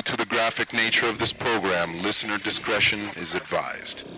to the graphic nature of this program, listener discretion is advised.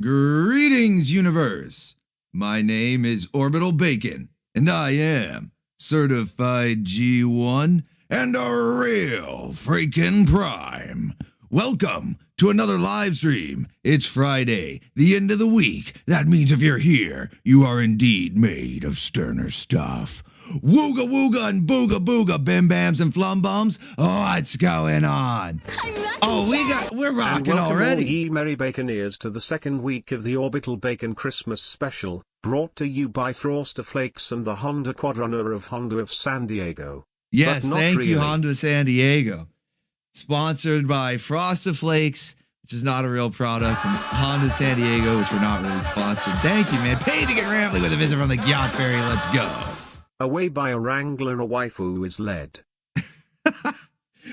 Greetings, universe. My name is Orbital Bacon, and I am certified G1 and a real freaking prime. Welcome to another live stream. It's Friday, the end of the week. That means if you're here, you are indeed made of sterner stuff. Wooga wooga and booga booga, bim bams and flum bums. What's going on? We're rocking already. All ye merry baconeers to the second week of the Orbital Bacon Christmas special, brought to you by Frosted Flakes and the Honda Quadrunner of Honda of San Diego. Yes, thank you, Honda San Diego. Sponsored by Frosted Flakes, which is not a real product, and Honda San Diego, which we're not really sponsored. Thank you, man. Paid to get rambling with a visit from the Gyat Fairy. Let's go. Away by a Wrangle and a Waifu who is led.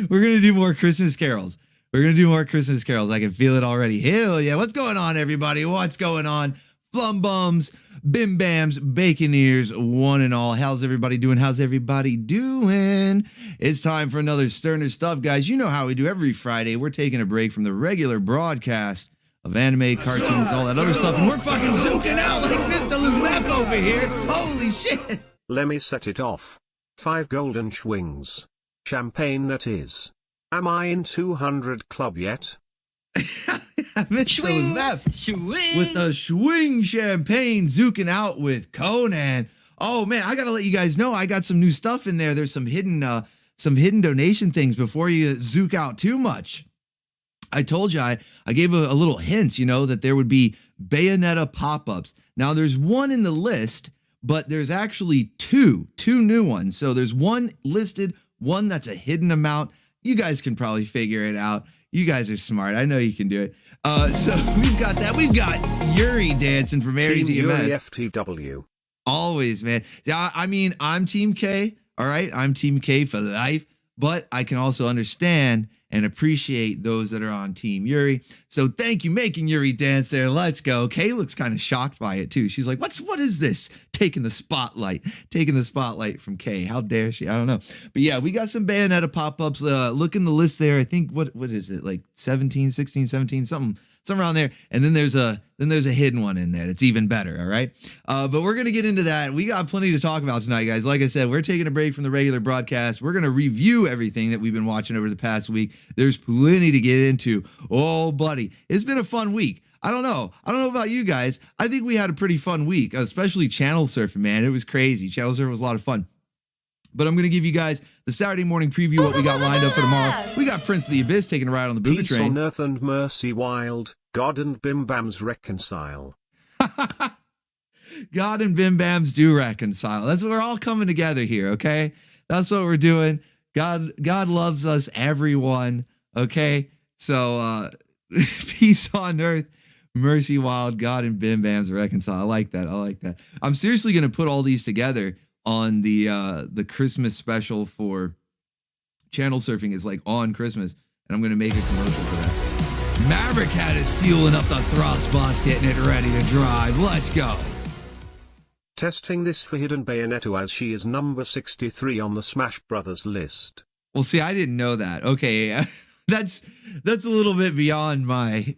We're going to do more Christmas carols. I can feel it already. Hell yeah. What's going on, everybody? What's going on? Flum bums, bim bams, bacon ears, one and all. How's everybody doing? It's time for another sterner stuff, guys. You know how we do every Friday. We're taking a break from the regular broadcast of anime, cartoons, all that other stuff, and we're fucking zooking out like Mr. Luzmef over here. Holy shit. Let me set it off. 5 golden schwings. Champagne that is. Am I in 200 club yet? Swing, with the swing champagne zooking out with Conan. Oh man, I gotta let you guys know I got some new stuff in there. There's some hidden donation things before you zook out too much. I told you I gave a little hint, that there would be Bayonetta pop-ups. Now there's one in the list, but there's actually two new ones. So there's one listed, one that's a hidden amount. You guys can probably figure it out. You guys are smart. I know you can do it. So we've got that. We've got Yuri dancing from Aries Team EMS. Yuri FTW. Always, man. I mean, I'm Team K. All right. I'm Team K for life. But I can also understand and appreciate those that are on Team Yuri. So thank you, making Yuri dance there. Let's go. Kay looks kind of shocked by it too. She's like, what is this? Taking the spotlight from Kay. How dare she? I don't know. But yeah, we got some Bayonetta pop-ups. Look in the list there. I think, what is it? Like 17, 16, 17, something around there. And then there's a hidden one in there that's even better. All right. But we're going to get into that. We got plenty to talk about tonight, guys. Like I said, we're taking a break from the regular broadcast. We're going to review everything that we've been watching over the past week. There's plenty to get into. Oh, buddy, it's been a fun week. I don't know about you guys. I think we had a pretty fun week, especially channel surfing, man. It was crazy. Channel surfing was a lot of fun. But I'm going to give you guys the Saturday morning preview, what we got lined up for tomorrow. We got Prince of the Abyss taking a ride on the BOOGA train. Peace on earth and mercy wild, God and Bim Bams reconcile. God and Bim Bams do reconcile. That's what we're all coming together here, okay? That's what we're doing. God loves us, everyone, okay? So peace on earth, mercy wild, God and Bim Bams reconcile. I like that. I'm seriously going to put all these together on the Christmas special for channel surfing. Is like on Christmas, and I'm going to make a commercial for that. Maverick Cat is fueling up the thrust bus, getting it ready to drive. Let's go. Testing this for hidden Bayonetta as she is number 63 on the Smash Brothers list. Well, see, I didn't know that. Okay, that's a little bit beyond my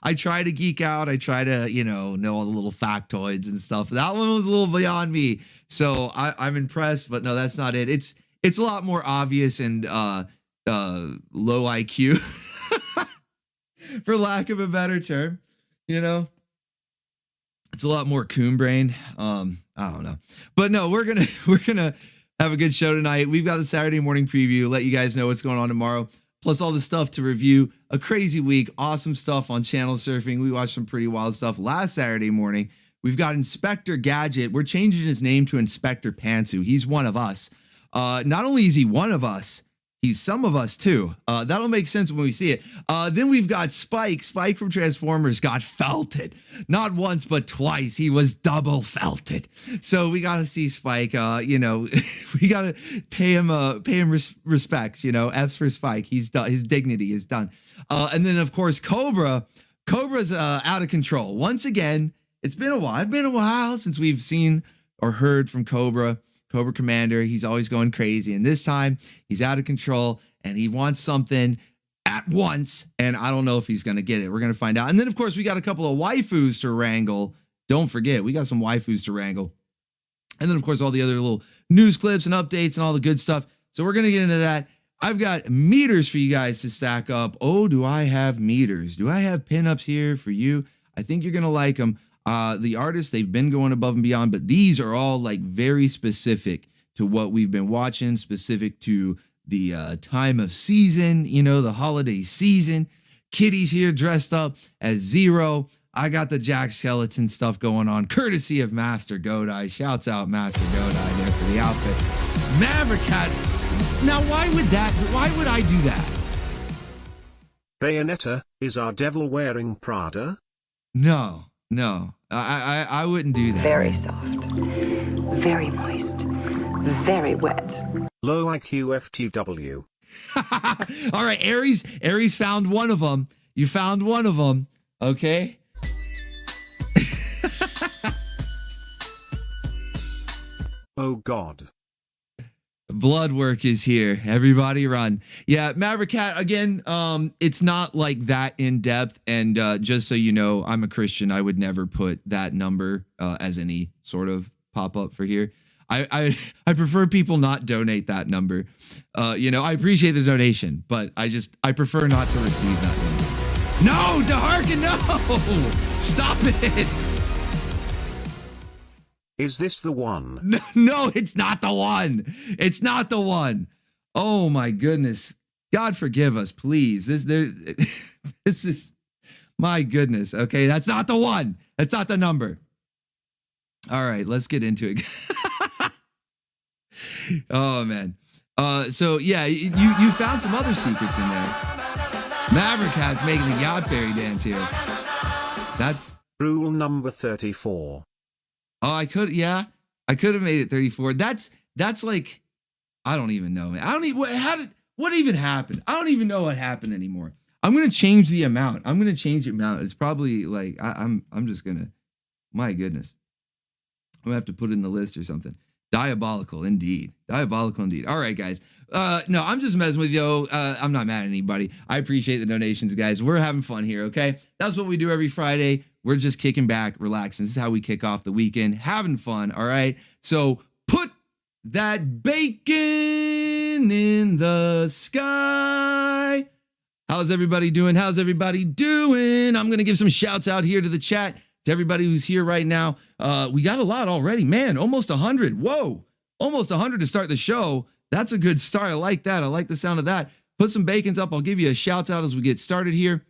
I try to geek out. I try to, know all the little factoids and stuff. That one was a little beyond me. So I'm impressed, but no, that's not it. It's a lot more obvious and low IQ, for lack of a better term. It's a lot more coon brain. I don't know, but no, we're gonna have a good show tonight. We've got the Saturday morning preview. Let you guys know what's going on tomorrow. Plus all the stuff to review. A crazy week. Awesome stuff on channel surfing. We watched some pretty wild stuff last Saturday morning. We've got Inspector Gadget. We're changing his name to Inspector Pantsu. He's one of us. Not only is he one of us, he's some of us too. That'll make sense when we see it. Then we've got Spike. Spike from Transformers got felted. Not once, but twice. He was double felted. So we got to see Spike. We got to pay him respects. F's for Spike. He's done. His dignity is done. And then of course Cobra. Cobra's out of control once again. It's been a while. It's been a while since we've seen or heard from Cobra Commander. He's always going crazy. And this time he's out of control and he wants something at once. And I don't know if he's going to get it. We're going to find out. And then, of course, we got a couple of waifus to wrangle. Don't forget, we got some waifus to wrangle. And then, of course, all the other little news clips and updates and all the good stuff. So we're going to get into that. I've got meters for you guys to stack up. Oh, do I have meters? Do I have pinups here for you? I think you're going to like them. The artists, they've been going above and beyond, but these are all like very specific to what we've been watching, specific to the time of season, the holiday season. Kitty's here dressed up as Zero. I got the Jack Skeleton stuff going on, courtesy of Master Godai. Shouts out Master Godai there for the outfit. Maverick Cat. Now, why would I do that? Bayonetta, is our devil wearing Prada? No, I wouldn't do that. Very soft, very moist, very wet. Low IQ FTW. All right, Aries found one of them. You found one of them, okay? Oh God. Blood work is here. Everybody run. Yeah, Maverick Cat, again, it's not like that in depth. And just so you know, I'm a Christian. I would never put that number as any sort of pop-up for here. I prefer people not donate that number. I appreciate the donation, but I prefer not to receive that number. No, DeHarkin, no! Stop it! Is this the one? No, it's not the one. It's not the one. Oh my goodness. God forgive us, please. This is my goodness. Okay, that's not the one. That's not the number. All right, let's get into it. Oh man. So yeah, you found some other secrets in there. Maverick Cat's making the Gyat Fairy dance here. That's rule number 34. Oh, I could have made it 34. That's like, I don't even know, man. What even happened? I don't even know what happened anymore. I'm going to change the amount. It's probably like, I'm just going to, my goodness. I'm going to have to put it in the list or something. Diabolical indeed. All right, guys. No, I'm just messing with you. I'm not mad at anybody. I appreciate the donations, guys. We're having fun here, okay? That's what we do every Friday. We're just kicking back, relaxing. This is how we kick off the weekend, having fun, all right? So put that bacon in the sky. How's everybody doing? I'm going to give some shouts out here to the chat, to everybody who's here right now. We got a lot already. Man, almost 100. Whoa, almost 100 to start the show. That's a good start. I like that. I like the sound of that. Put some bacons up. I'll give you a shout out as we get started here.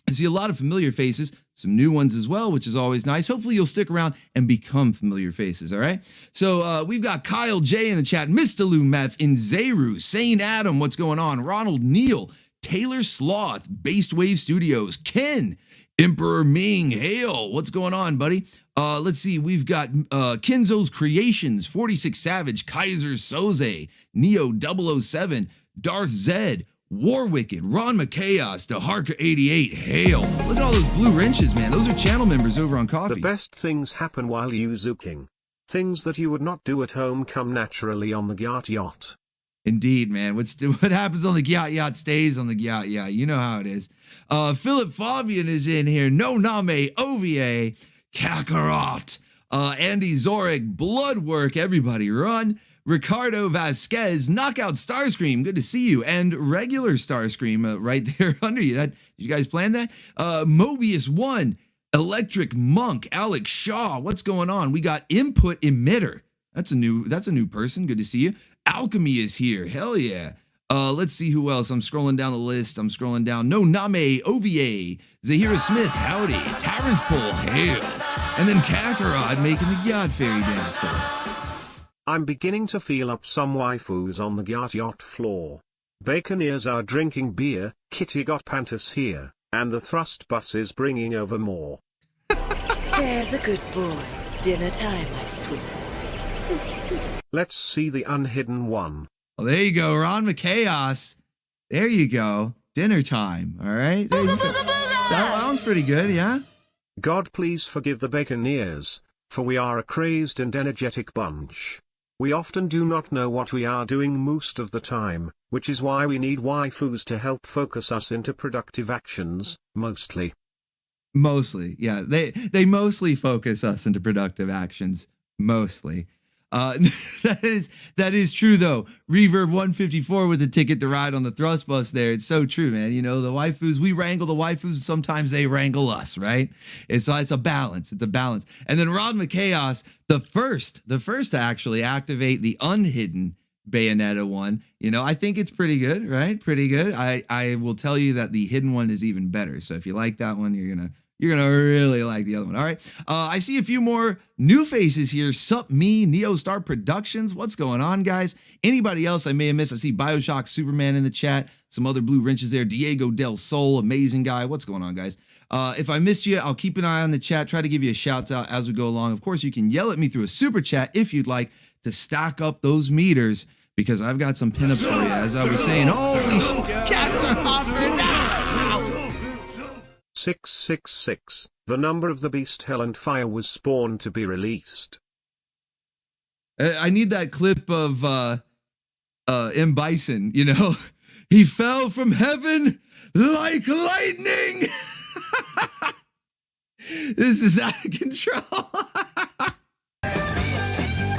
I see a lot of familiar faces, some new ones as well, which is always nice. Hopefully you'll stick around and become familiar faces, all right? So we've got Kyle J in the chat, Mr. Lou Meth, Inzeru, Saint Adam, what's going on? Ronald Neal, Taylor Sloth, Based Wave Studios, Ken, Emperor Ming, Hale, what's going on, buddy? Let's see, we've got Kenzo's Creations, 46 Savage, Kaiser Soze, Neo 007, Darth Zed, War Wicked, Ron McChaos, DeHarker88, Hail. Look at all those blue wrenches, man. Those are channel members over on Coffee. The best things happen while you zooking. Things that you would not do at home come naturally on the Gyat Yacht. Indeed, man. What happens on the Gyat Yacht stays on the Gyat Yacht. You know how it is. Philip Fabian is in here. No Name, OVA, Kakarot, Andy Zorik, Bloodwork, everybody run. Ricardo Vasquez, Knockout Starscream, good to see you, and regular Starscream right there under you. Did you guys plan that? Mobius 1, Electric Monk, Alex Shaw, what's going on? We got Input Emitter. That's a new person. Good to see you. Alchemy is here. Hell yeah. Let's see who else. I'm scrolling down the list. I'm scrolling down. No Name, OVA, Zahira Smith, howdy. Tyrant's Pull, hail. And then Kakarot making the Gyat Fairy dance for us. I'm beginning to feel up some waifus on the Gyat Yacht floor. Baconeers are drinking beer, Kitty got pantas here, and the thrust bus is bringing over more. There's a good boy. Dinner time, my sweet. Let's see the unhidden one. Well, there you go, Ron McChaos. There you go. Dinner time, all right? There you go. That one's pretty good, yeah? God please forgive the Baconeers, for we are a crazed and energetic bunch. We often do not know what we are doing most of the time, which is why we need waifus to help focus us into productive actions, mostly. Mostly, yeah. They mostly focus us into productive actions, mostly. That is true though. Reverb 154 with the ticket to ride on the thrust bus there. It's so true, man. You know, the waifus, we wrangle the waifus, sometimes they wrangle us, right? It's a balance. It's a balance. And then Ron McChaos, the first to actually activate the unhidden Bayonetta one. You know, I think it's pretty good, right? Pretty good. I will tell you that the hidden one is even better. So if you like that one, you're gonna really like the other one. All right. I see a few more new faces here. Sup me, Neostar Productions. What's going on, guys? Anybody else I may have missed? I see Bioshock Superman in the chat. Some other blue wrenches there. Diego Del Sol, amazing guy. What's going on, guys? If I missed you, I'll keep an eye on the chat. Try to give you a shout out as we go along. Of course, you can yell at me through a super chat if you'd like to stack up those meters, because I've got some pinups for you. As I was saying, holy shit, cats are hopping now. 666, the number of the beast Hell and Fire was spawned to be released. I need that clip of M. Bison, you know. He fell from heaven like lightning. This is out of control.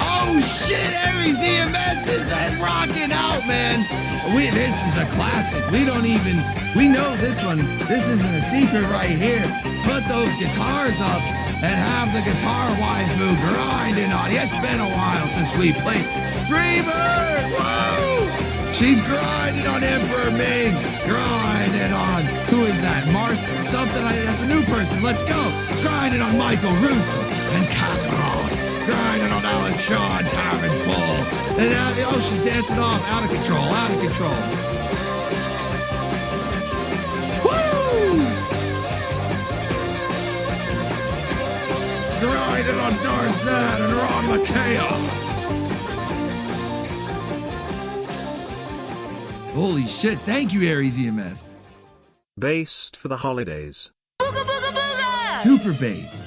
Oh shit, Aries EMS is rocking out, man. This is a classic. We know this one. This isn't a secret right here. Put those guitars up and have the guitar waifu grinding on. It's been a while since we played Freebird. Woo! She's grinding on Emperor Ming. Grinding on, who is that? Mars something like that's a new person. Let's go. Grinding on Michael Russo and Kakarot. Grinding on Alex Shaw and Tyrant Bull. And now, oh, she's dancing off. Out of control. Out of control. Woo! Grinding on Darzan and Ron McChaos. Holy shit. Thank you, Aries EMS. Based for the holidays. Booga booga booga! Super bass.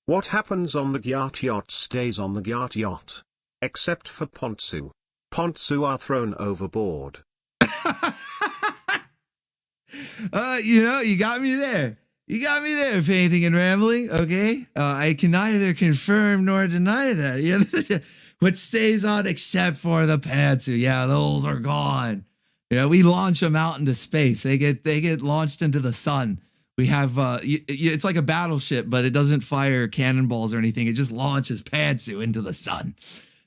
What happens on the Gyat Yacht stays on the Gyat Yacht. Except for Pontsu. Pontsu are thrown overboard. You know, you got me there. You got me there, Painting and Rambling, okay? I can neither confirm nor deny that. You know, what stays on except for the Pantsu. Yeah, those are gone. Yeah, we launch them out into space. They get launched into the sun. We have, it's like a battleship, but it doesn't fire cannonballs or anything. It just launches Pantsu into the sun.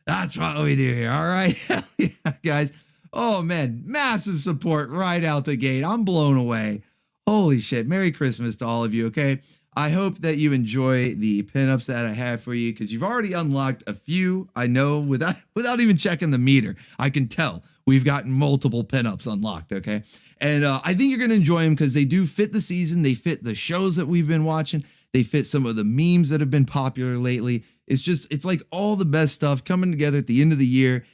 That's what we do here, all right? Yeah, guys. Oh, man, massive support right out the gate. I'm blown away. Holy shit. Merry Christmas to all of you, okay? I hope that you enjoy the pinups that I have for you, because you've already unlocked a few, I know, without even checking the meter. I can tell we've gotten multiple pinups unlocked, okay? And I think you're going to enjoy them because they do fit the season. They fit the shows that we've been watching. They fit some of the memes that have been popular lately. It's like all the best stuff coming together at the end of the year,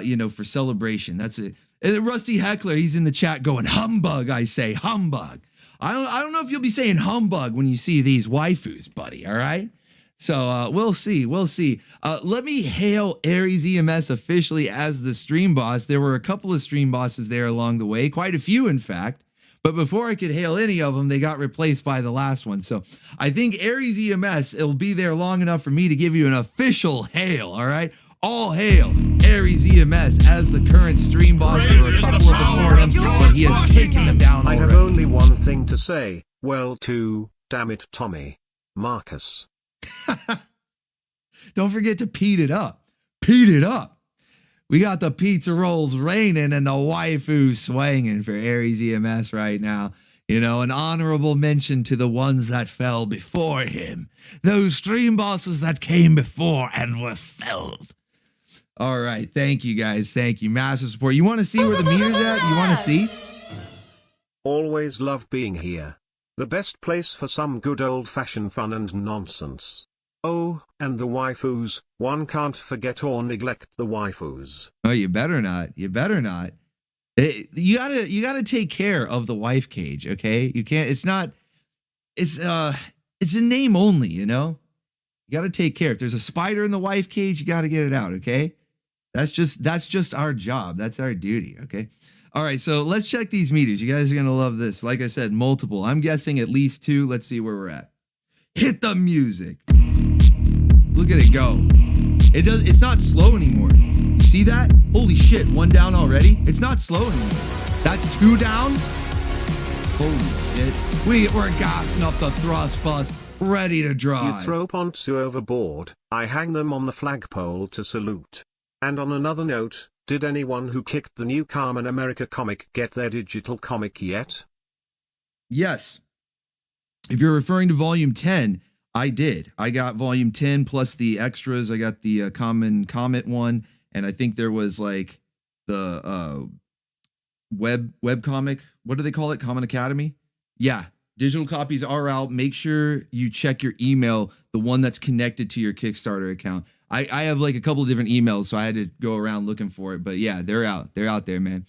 you know, for celebration. That's it. And Rusty Heckler, he's in the chat going, humbug, I say, humbug. I don't know if you'll be saying humbug when you see these waifus, buddy, all right? So we'll see. Let me hail Aries EMS officially as the stream boss. There were a couple of stream bosses there along the way, quite a few, in fact. But before I could hail any of them, they got replaced by the last one. So I think Aries EMS, it'll be there long enough for me to give you an official hail, all right? All hail Aries EMS as the current stream boss. There were a couple of before him, but he has taken them down already. I have only one thing to say. Well, damn it, Tommy. Marcus. Don't forget to Pete it up. Pete it up. We got the pizza rolls raining and the waifu swinging for Aries EMS right now. You know, an honorable mention to the ones that fell before him. Those stream bosses that came before and were felled. All right. Thank you, guys. Thank you. Massive support. You want to see where the meter's at? You want to see? Always love being here. The best place for some good old-fashioned fun and nonsense. Oh, and the waifus, one can't forget or neglect the waifus. Oh, you better not. You better not. You gotta take care of the wife cage, okay? You can't, it's a name only, you know? You gotta take care. If there's a spider in the wife cage, you gotta get it out, okay? That's just our job. That's our duty, okay? All right, so let's check these meters. You guys are gonna love this. Like I said, multiple. I'm guessing at least 2. Let's see where we're at. Hit the music. Look at it go. It's not slow anymore. You see that? Holy shit, 1 down already? It's not slow anymore. That's 2 down? Holy shit. We're gassing up the thrust bus, ready to drive. You throw Ponzu overboard, I hang them on the flagpole to salute. And on another note, did anyone who kicked the new Carmen America comic get their digital comic yet? Yes. If you're referring to volume 10, I did. I got volume 10 plus the extras. I got the Common Comet one, and I think there was like the web comic. What do they call it? Common Academy? Yeah. Digital copies are out. Make sure you check your email, the one that's connected to your Kickstarter account. I have like a couple of different emails, so I had to go around looking for it. But yeah, they're out. They're out there, man.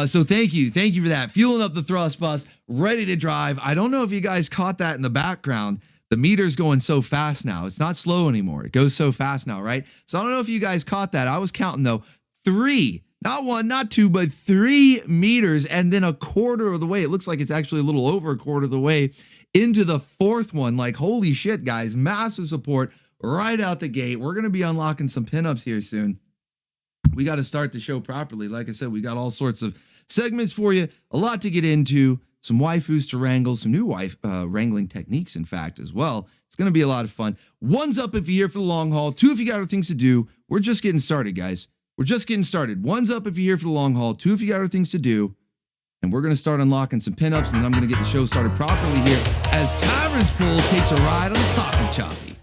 So thank you for that. Fueling up the thrust bus, ready to drive. I don't know if you guys caught that in the background. The meter's going so fast now. It's not slow anymore. It goes so fast now, right? So I don't know if you guys caught that. I was counting though. 3, not 1, not 2, but 3 meters, and then a quarter of the way. It looks like it's actually a little over a quarter of the way into the 4th one. Like, holy shit, guys. Massive support right out the gate. We're going to be unlocking some pinups here soon. We got to start the show properly. Like I said, we got all sorts of segments for you. A lot to get into. Some waifus to wrangle, some new wrangling techniques, in fact, as well. It's going to be a lot of fun. 1's up if you're here for the long haul. 2 if you got other things to do. We're just getting started, guys. We're just getting started. 1's up if you're here for the long haul. 2 if you got other things to do. And we're going to start unlocking some pinups, and then I'm going to get the show started properly here as Tavern's Pool takes a ride on the Toppy Choppy.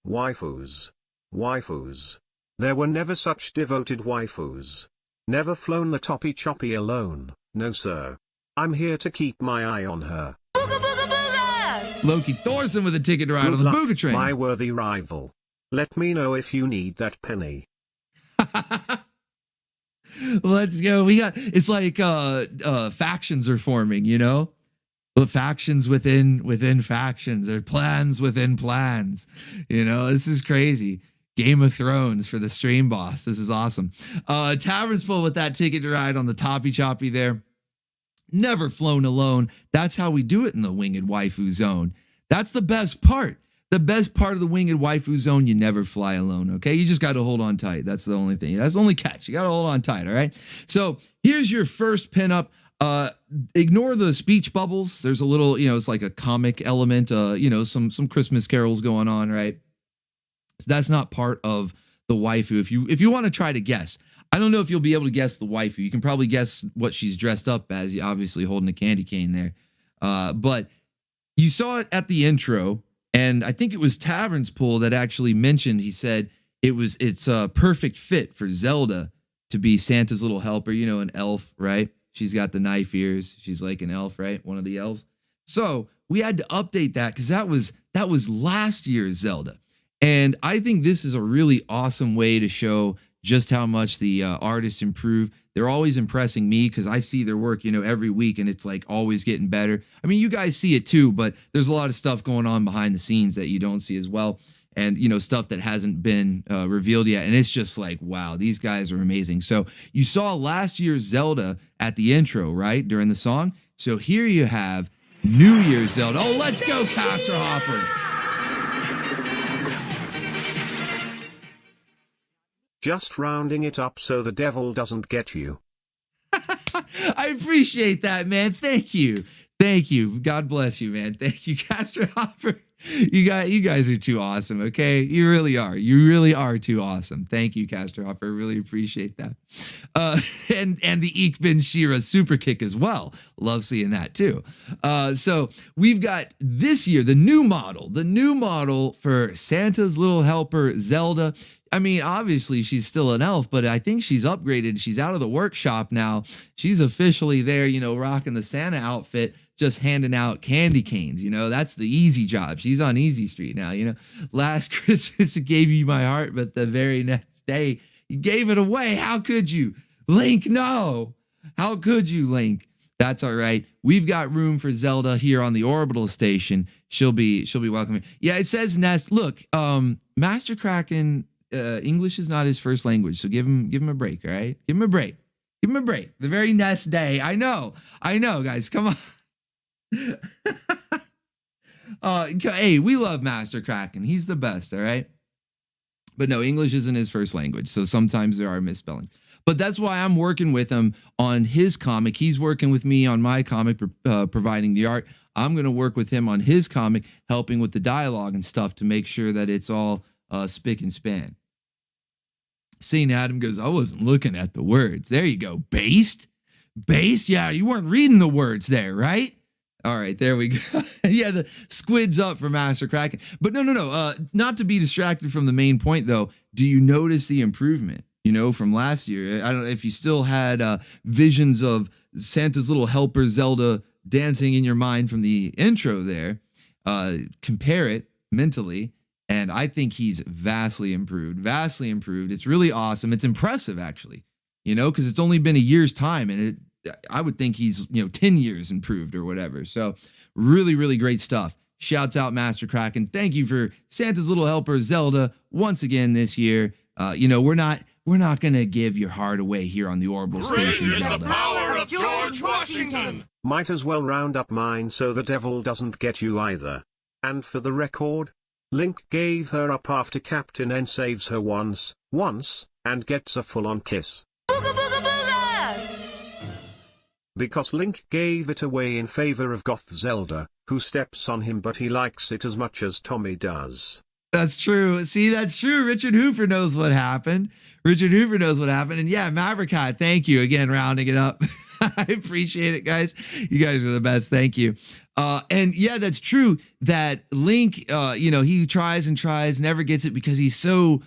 Waifus. Waifus. There were never such devoted waifus. Never flown the Toppy Choppy alone, no sir. I'm here to keep my eye on her. Booga booga booga! Loki Thorson with a ticket to ride Good on the luck, BOOGA train. my worthy rival. Let me know if you need that penny. Let's go. It's like factions are forming, you know? But factions within factions, or plans within plans. You know, this is crazy. Game of Thrones for the stream boss. This is awesome. Tavern's Full with that ticket to ride on the Toppy Choppy there. Never flown alone. That's how we do it in the Winged Waifu Zone. That's the best part. The best part of the Winged Waifu Zone, you never fly alone, okay? You just got to hold on tight. That's the only thing. That's the only catch. You got to hold on tight, all right? So here's your first pinup. Ignore the speech bubbles. There's a little, it's like a comic element, some Christmas carols going on, right? So that's not part of the waifu. If you want to try to guess, I don't know if you'll be able to guess the waifu. You can probably guess what she's dressed up as. You obviously holding a candy cane there. But you saw it at the intro, and I think it was Tavern's Pool that actually mentioned, he said it's a perfect fit for Zelda to be Santa's little helper, an elf, right? She's got the knife ears. She's like an elf, right? One of the elves. So we had to update that because that was last year's Zelda. And I think this is a really awesome way to show just how much the artists improve. They're always impressing me because I see their work, every week, and it's like always getting better. I mean, you guys see it too, but there's a lot of stuff going on behind the scenes that you don't see as well. And, stuff that hasn't been revealed yet. And it's just like, wow, these guys are amazing. So you saw last year's Zelda at the intro, right? During the song. So here you have New Year's Zelda. Oh, let's go, Caster Hopper. Just rounding it up so the devil doesn't get you. I appreciate that, man. Thank you. Thank you. God bless you, man. Thank you, Caster Hopper. You guys are too awesome, okay? You really are. You really are too awesome. Thank you, Caster Hopper. I really appreciate that. And the Ikbin Shira super kick as well. Love seeing that too. So we've got this year the new model for Santa's little helper Zelda. I mean, obviously she's still an elf, but I think she's upgraded. She's out of the workshop now. She's officially there, rocking the Santa outfit, just handing out candy canes. That's the easy job. She's on Easy Street now. Last Christmas I gave you my heart, but the very next day you gave it away. How could you? Link, no. How could you, Link? That's all right. We've got room for Zelda here on the Orbital station. She'll be welcoming. Yeah, it says Nest. Look, Master Krakken, English is not his first language, so give him a break, all right? Give him a break. Give him a break. The very next day. I know, guys. Come on. Hey, we love Master Krakken. He's the best, all right? But no, English isn't his first language, so sometimes there are misspellings. But that's why I'm working with him on his comic. He's working with me on my comic, providing the art. I'm going to work with him on his comic, helping with the dialogue and stuff to make sure that it's all spick and span. St. Adam goes, I wasn't looking at the words. There you go. Based? Yeah, you weren't reading the words there, right? All right, there we go. Yeah, the squid's up for Master Krakken. But no. Not to be distracted from the main point, though. Do you notice the improvement, from last year? I don't know if you still had visions of Santa's little helper Zelda dancing in your mind from the intro there. Compare it mentally. And I think he's vastly improved. It's really awesome. It's impressive, actually, because it's only been a year's time. And I would think he's, 10 years improved or whatever. So really, really great stuff. Shouts out Master Krakken. Thank you for Santa's little helper, Zelda, once again this year. We're not going to give your heart away here on the Orbital Station, Zelda. The power of George Washington. Might as well round up mine so the devil doesn't get you either. And for the record, Link gave her up after Captain N saves her once, and gets a full-on kiss. Booga booga booga! Because Link gave it away in favor of Goth Zelda, who steps on him but he likes it as much as Tommy does. That's true. See, that's true. Richard Hoover knows what happened. And yeah, Maverick High, thank you again, rounding it up. I appreciate it, guys. You guys are the best. Thank you. And yeah, that's true that Link, he tries and tries, never gets it because he's so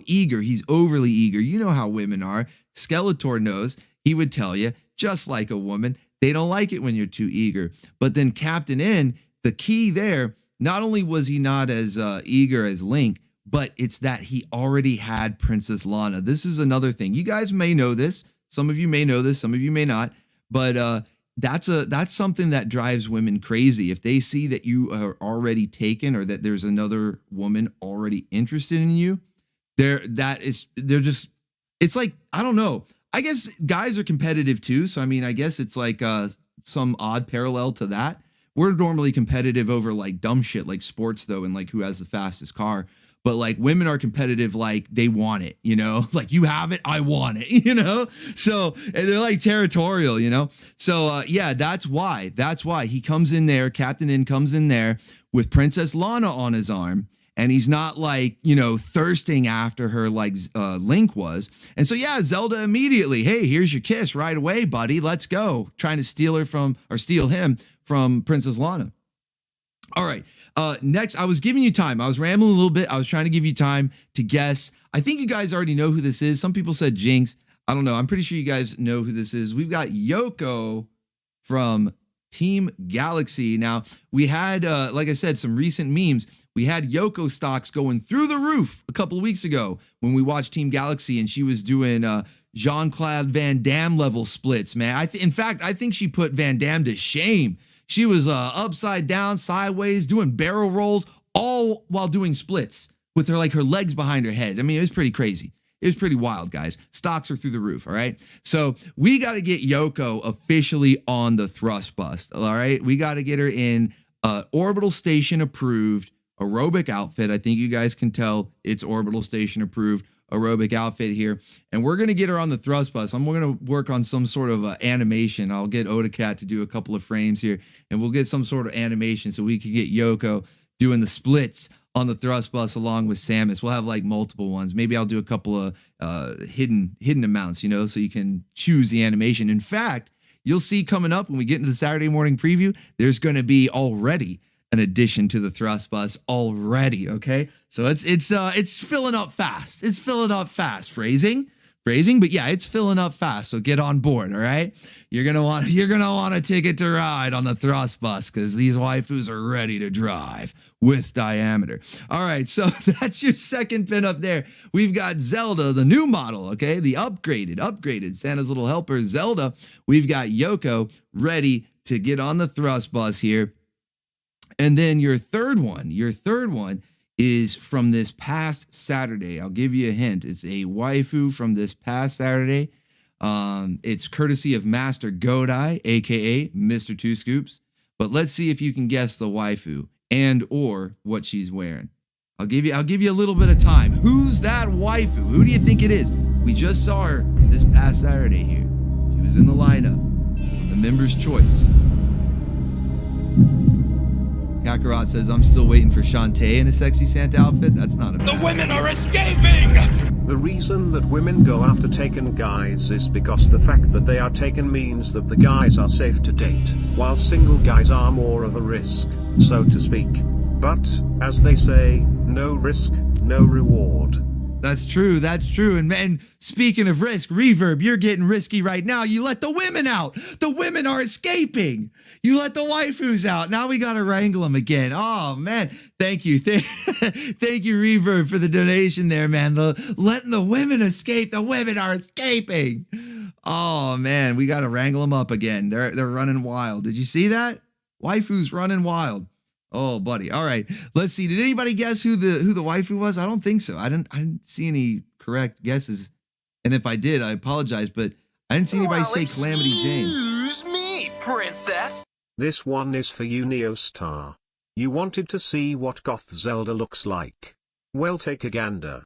eager. He's overly eager. You know how women are. Skeletor knows. He would tell you, just like a woman, they don't like it when you're too eager. But then Captain N, the key there, not only was he not as eager as Link, but it's that he already had Princess Lana. This is another thing. You guys may know this. Some of you may know this. Some of you may not. But that's something that drives women crazy. If they see that you are already taken or that there's another woman already interested in you, it's like, I don't know. I guess guys are competitive too. So, I mean, I guess it's like some odd parallel to that. We're normally competitive over like dumb shit like sports though, and like who has the fastest car. But like women are competitive, like they want it, like you have it, I want it, so and they're like territorial, so yeah, that's why he comes in there. Captain N comes in there with Princess Lana on his arm, and he's not like, thirsting after her like Link was. And so yeah, Zelda immediately, hey, here's your kiss right away, buddy, let's go, trying to steal him from Princess Lana. All right. Next, I was giving you time. I was rambling a little bit. I was trying to give you time to guess. I think you guys already know who this is. Some people said Jinx. I don't know. I'm pretty sure you guys know who this is. We've got Yoko from Team Galaxy. Now, we had, like I said, some recent memes. We had Yoko stocks going through the roof a couple of weeks ago when we watched Team Galaxy and she was doing Jean-Claude Van Damme level splits, man. In fact, I think she put Van Damme to shame. She was upside down, sideways, doing barrel rolls, all while doing splits with her her legs behind her head. I mean, it was pretty crazy. It was pretty wild, guys. Stocks are through the roof, all right? So we got to get Yoko officially on the thrust bust, all right? We got to get her in Orbital Station approved aerobic outfit. I think you guys can tell it's Orbital Station approved aerobic outfit here. And we're going to get her on the thrust bus. I'm going to work on some sort of animation. I'll get Odacat to do a couple of frames here, and we'll get some sort of animation so we can get Yoko doing the splits on the thrust bus along with Samus. We'll have multiple ones. Maybe I'll do a couple of hidden amounts, so you can choose the animation. In fact, you'll see coming up when we get into the Saturday morning preview, there's going to be already an addition to the thrust bus already. Okay, so it's filling up fast. It's filling up fast. Phrasing, but yeah, it's filling up fast. So get on board. All right, you're gonna want a ticket to ride on the thrust bus because these waifus are ready to drive with diameter. All right, so that's your second pin up there. We've got Zelda, the new model. Okay, the upgraded Santa's little helper Zelda. We've got Yoko ready to get on the thrust bus here. And then your third one is from this past Saturday. I'll give you a hint. It's a waifu from this past Saturday. It's courtesy of Master Godai, aka Mr. Two Scoops. But let's see if you can guess the waifu and or what she's wearing. I'll give you a little bit of time. Who's that waifu? Who do you think it is? We just saw her this past Saturday here. She was in the lineup. The member's choice. Kakarot says, I'm still waiting for Shantae in a sexy Santa outfit. That's not a bad. The women are escaping! The reason that women go after taken guys is because the fact that they are taken means that the guys are safe to date, while single guys are more of a risk, so to speak. But, as they say, no risk, no reward. That's true. And speaking of risk, Reverb, you're getting risky right now. You let the women out. The women are escaping. You let the waifus out. Now we got to wrangle them again. Oh, man. Thank you. Thank you, Reverb, for the donation there, man. Letting the women escape. The women are escaping. Oh, man. We got to wrangle them up again. They're running wild. Did you see that? Waifus running wild. Oh, buddy. All right. Let's see. Did anybody guess who the waifu was? I don't think so. I didn't see any correct guesses. And if I did, I apologize, but I didn't see anybody say Calamity Jane. Excuse me, princess. This one is for you, Neostar. You wanted to see what Goth Zelda looks like. Well, take a gander.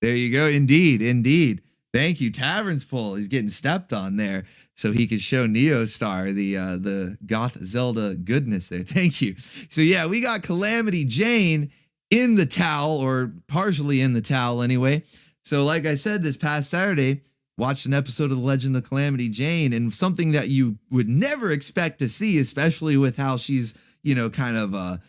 There you go. Indeed. Thank you, Tavern's Pull. He's getting stepped on there, so he could show Neostar the Goth Zelda goodness there. Thank you. So yeah, we got Calamity Jane in the towel, or partially in the towel anyway. So like I said, this past Saturday, watched an episode of The Legend of Calamity Jane, and something that you would never expect to see, especially with how she's, kind of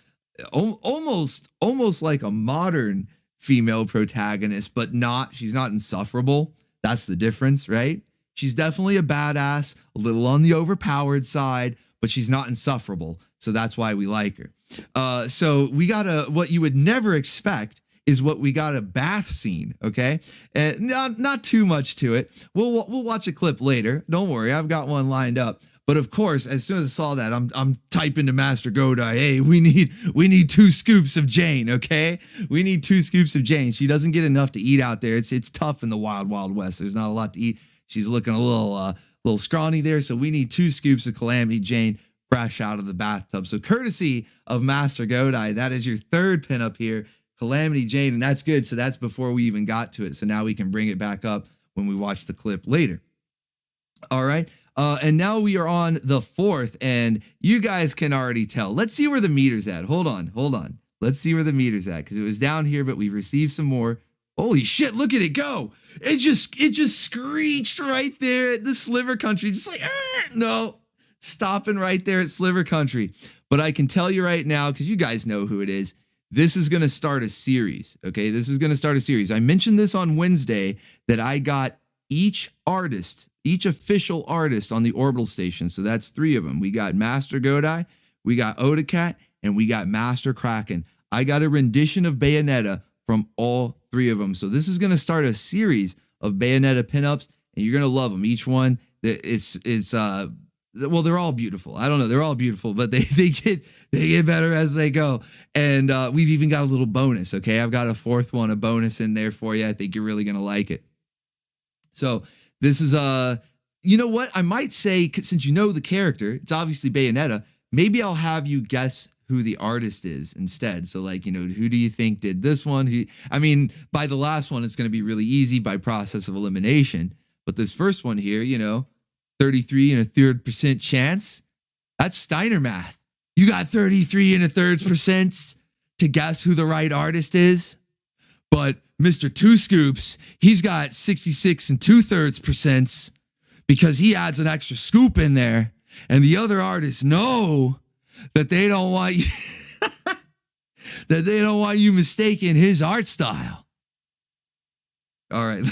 almost like a modern female protagonist, but she's not insufferable. That's the difference, right? She's definitely a badass, a little on the overpowered side, but she's not insufferable. So that's why we like her. So we got what you would never expect is what we got a bath scene. Okay. Not too much to it. We'll watch a clip later. Don't worry. I've got one lined up. But of course, as soon as I saw that, I'm typing to Master Godai, hey, we need 2 scoops of Jane, okay? We need 2 scoops of Jane. She doesn't get enough to eat out there. It's tough in the wild, wild west. There's not a lot to eat. She's looking a little scrawny there, so we need 2 scoops of Calamity Jane fresh out of the bathtub. So courtesy of Master Godai, that is your third pin up here, Calamity Jane, and that's good. So that's before we even got to it. So now we can bring it back up when we watch the clip later. All right. And now we are on the 4th, and you guys can already tell. Let's see where the meter's at. Hold on. Let's see where the meter's at, because it was down here, but we've received some more. Holy shit, look at it go. It just screeched right there at the Sliver Country. Just like, no, stopping right there at Sliver Country. But I can tell you right now, because you guys know who it is, this is going to start a series, okay? This is going to start a series. I mentioned this on Wednesday that I got each official artist on the Orbital Station. So that's 3 of them. We got Master Godai, we got Odacat, and we got Master Krakken. I got a rendition of Bayonetta from all 3 of them. So this is going to start a series of Bayonetta pinups, and you're going to love them. Each one, well, they're all beautiful. I don't know. They're all beautiful, but they get better as they go. And we've even got a little bonus. Okay. I've got a 4th one, a bonus in there for you. I think you're really going to like it. So this is, you know what? I might say, since you know the character, it's obviously Bayonetta, maybe I'll have you guess who the artist is instead. So like, you know, who do you think did this one? I mean, by the last one, it's going to be really easy by process of elimination. But this first one here, you know, 33 1/3% chance. That's Steiner math. You got 33 1/3% to guess who the right artist is. But Mr. Two Scoops, he's got 66 2/3% because he adds an extra scoop in there. And the other artists know that they don't want you that they don't want you mistaking his art style. All right,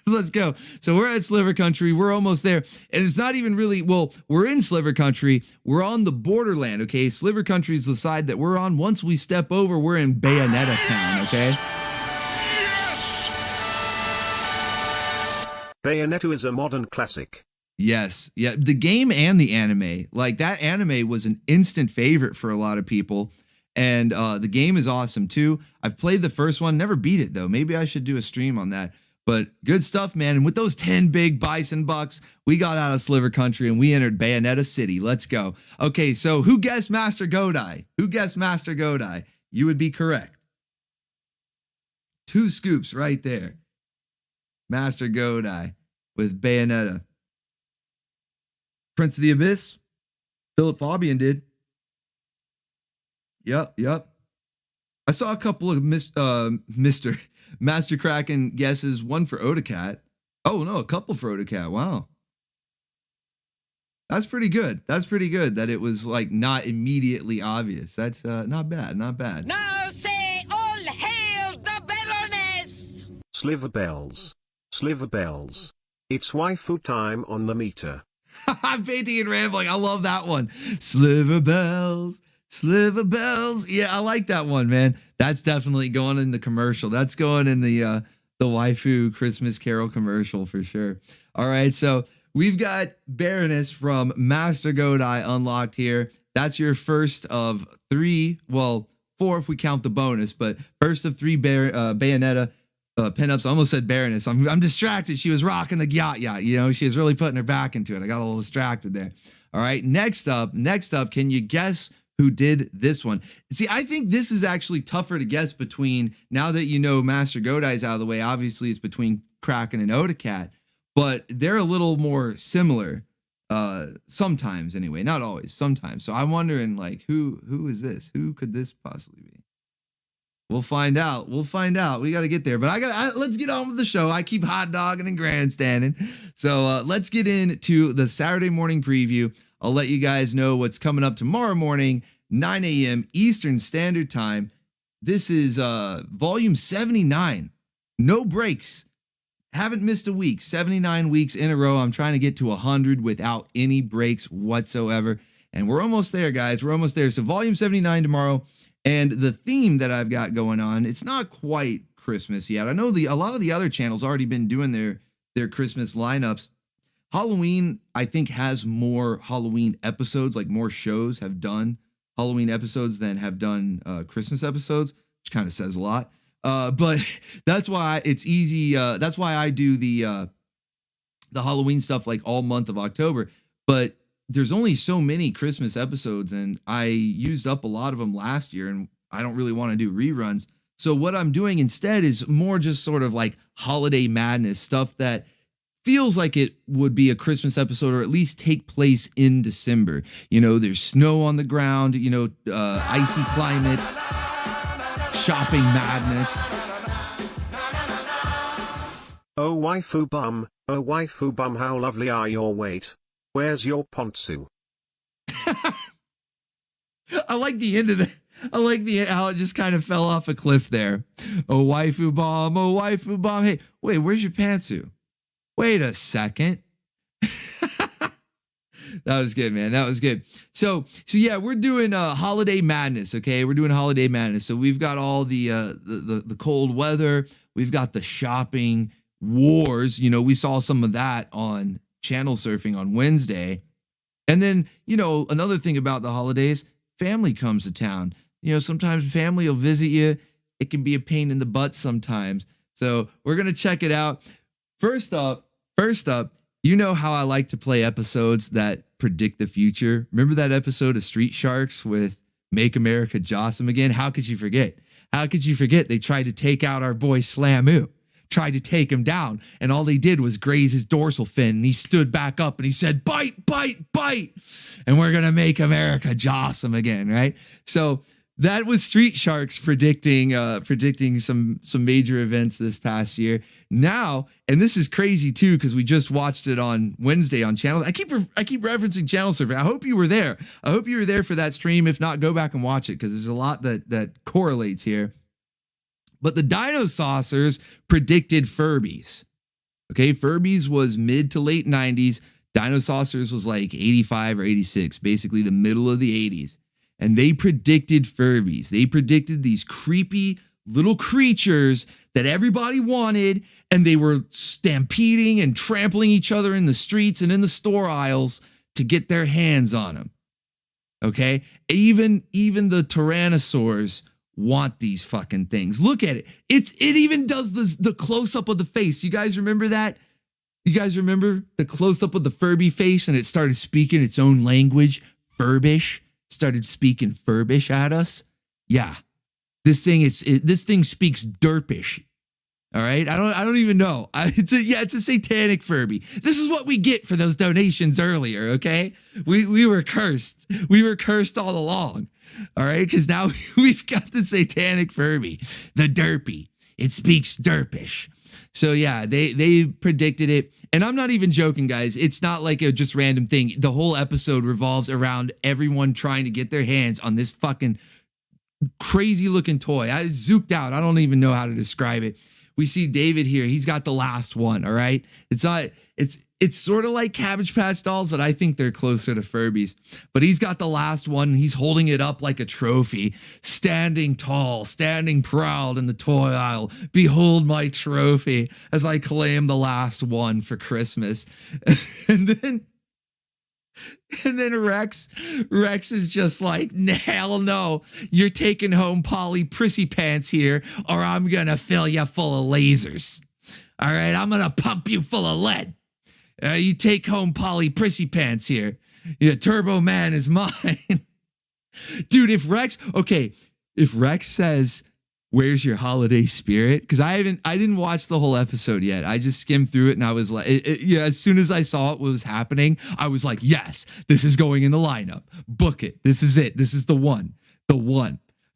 let's go. So we're at Sliver Country. We're almost there. And it's not even really, well, we're in Sliver Country. We're on the borderland, okay? Sliver Country is the side that we're on. Once we step over, we're in Bayonetta town, okay? Yes! Bayonetta is a modern classic. Yes. Yeah, the game and the anime. Like, that anime was an instant favorite for a lot of people. And the game is awesome, too. I've played the first one. Never beat it, though. Maybe I should do a stream on that. But good stuff, man. And with those 10 big Bison bucks, we got out of Sliver Country and we entered Bayonetta City. Let's go. Okay, so who guessed Master Godai? Who guessed Master Godai? You would be correct. 2 scoops right there. Master Godai with Bayonetta. Prince of the Abyss? Philip Fabian did. Yep. I saw a couple of Master Krakken guesses, one for Odacat. Oh, no, a couple for Odacat. Wow. That's pretty good. That's pretty good that it was like not immediately obvious. That's not bad. Now say All Hail the Baroness! Sliver bells. It's waifu time on the meter. I'm painting and rambling. I love that one. Sliver bells. Yeah, I like that one, man. That's definitely going in the commercial. That's going in the waifu Christmas Carol commercial for sure. All right, so we've got Baroness from Master Godai unlocked here. That's your first of 3, well, 4 if we count the bonus, but first of 3 Bayonetta pinups. I almost said Baroness. I'm distracted. She was rocking the Gyat, you know, she was really putting her back into it. I got a little distracted there. All right, next up, can you guess who did this one? See, I think this is actually tougher to guess between, now that you know Master Godai's out of the way, obviously it's between Krakken and Odacat, but they're a little more similar sometimes anyway, not always, sometimes. So I'm wondering, like, who is this? Who could this possibly be? We'll find out. We got to get there, but let's get on with the show. I keep hot dogging and grandstanding. So let's get into the Saturday morning preview. I'll let you guys know what's coming up tomorrow morning, 9 a.m. Eastern Standard Time. This is volume 79. No breaks. Haven't missed a week. 79 weeks in a row. I'm trying to get to 100 without any breaks whatsoever. And we're almost there, guys. We're almost there. So volume 79 tomorrow. And the theme that I've got going on, it's not quite Christmas yet. I know a lot of the other channels already been doing their Christmas lineups. Halloween, I think, has more Halloween episodes, like more shows have done Halloween episodes than have done Christmas episodes, which kind of says a lot. But that's why it's easy. That's why I do the Halloween stuff like all month of October. But there's only so many Christmas episodes, and I used up a lot of them last year, and I don't really want to do reruns. So what I'm doing instead is more just sort of like holiday madness stuff that feels like it would be a Christmas episode, or at least take place in December. You know, there's snow on the ground, you know, icy climates, shopping madness. Oh waifu bum, how lovely are your weight. Where's your pontsu? I like the end of that. I like how it just kind of fell off a cliff there. Oh waifu bomb. Hey, wait, where's your pantsu? Wait a second. That was good, man. That was good. So yeah, we're doing holiday madness. Okay, we're doing holiday madness. So we've got all the cold weather. We've got the shopping wars. You know, we saw some of that on channel surfing on Wednesday. And then, you know, another thing about the holidays, family comes to town. You know, sometimes family will visit you. It can be a pain in the butt sometimes. So we're gonna check it out. First up, you know how I like to play episodes that predict the future. Remember that episode of Street Sharks with Make America Jossum Again? How could you forget? How could you forget? They tried to take out our boy Slamu, tried to take him down, and all they did was graze his dorsal fin, and he stood back up and he said, bite, bite, bite, and we're going to make America Jossum again, right? So that was Street Sharks predicting some major events this past year. Now, and this is crazy too, because we just watched it on Wednesday on channel. I keep referencing channel surfing. I hope you were there. I hope you were there for that stream. If not, go back and watch it because there's a lot that correlates here. But the Dino Saucers predicted Furbies. Okay, Furbies was mid to late 90s. Dino Saucers was like 85 or 86, basically the middle of the 80s. And they predicted Furbies. They predicted these creepy little creatures that everybody wanted, and they were stampeding and trampling each other in the streets and in the store aisles to get their hands on them. Okay? Even the Tyrannosaurs want these fucking things. Look at it. It even does the close-up of the face. You guys remember that? You guys remember the close-up of the Furby face and it started speaking its own language? Furbish. Started speaking Furbish at us. Yeah. This thing speaks Derpish. All right. I don't even know. It's a satanic Furby. This is what we get for those donations earlier. Okay. We were cursed. We were cursed all along. All right. Because now we've got the satanic Furby, the Derpy. It speaks Derpish. So yeah, they predicted it. And I'm not even joking, guys. It's not like a just random thing. The whole episode revolves around everyone trying to get their hands on this fucking crazy looking toy. I zooked out. I don't even know how to describe it. We see David here. He's got the last one. All right. It's sort of like Cabbage Patch Dolls, but I think they're closer to Furbies. But he's got the last one. He's holding it up like a trophy, standing tall, standing proud in the toy aisle. Behold my trophy as I claim the last one for Christmas. And then Rex is just like, hell no, you're taking home Polly Prissy Pants here, or I'm going to fill you full of lasers. All right, I'm going to pump you full of lead. You take home Polly Prissy Pants here. Yeah, Turbo Man is mine. Dude, if Rex says, where's your holiday spirit? Because I didn't watch the whole episode yet. I just skimmed through it and I was like, as soon as I saw it was happening, I was like, yes, this is going in the lineup. Book it. This is it. This is the one.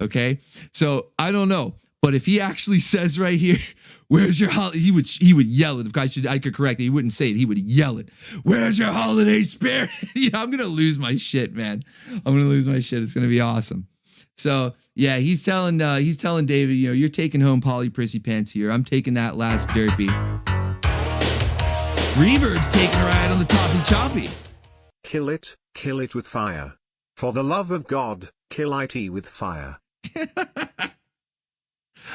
Okay. So I don't know. But if he actually says right here, where's your holiday? He would yell it. If I could correct it, he wouldn't say it. He would yell it. Where's your holiday spirit? I'm gonna lose my shit, man. I'm gonna lose my shit. It's gonna be awesome. So yeah, he's telling David, you're taking home Polly Prissy Pants here. I'm taking that last derpy. Reverb's taking a ride on the Toppy Choppy. Kill it with fire. For the love of God, kill it with fire.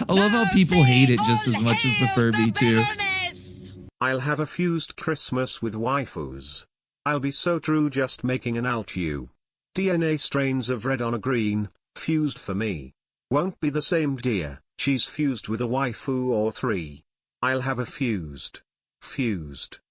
I love how people hate it just as much as the Furby too. I'll have a fused Christmas with waifus. I'll be so true just making an alt you. DNA strains of red on a green, fused for me. Won't be the same dear, she's fused with a waifu or three. I'll have a fused Christmas.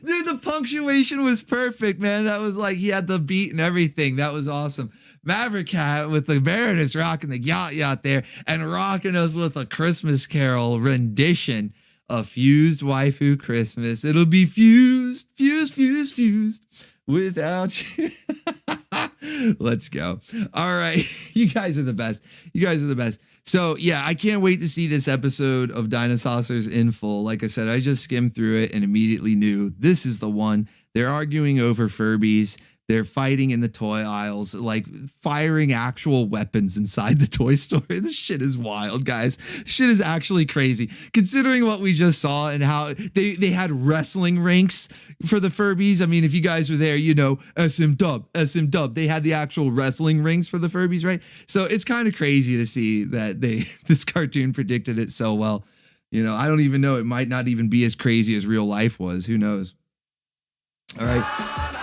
Dude, the punctuation was perfect, man. That was like, he had the beat and everything. That was awesome. Maverick Cat with the Baroness rocking the Gyat there and rocking us with a Christmas Carol rendition of Fused Waifu Christmas. It'll be fused without you. Let's go. All right. You guys are the best. So yeah, I can't wait to see this episode of Dino Saucers in full. Like I said, I just skimmed through it and immediately knew this is the one. They're arguing over Furbies. They're fighting in the toy aisles, like firing actual weapons inside the toy store. This shit is wild, guys. Shit is actually crazy. Considering what we just saw and how they had wrestling rinks for the Furbies. I mean, if you guys were there, you know, SM Dub. They had the actual wrestling rings for the Furbies, right? So it's kind of crazy to see that this cartoon predicted it so well. You know, I don't even know. It might not even be as crazy as real life was. Who knows? All right.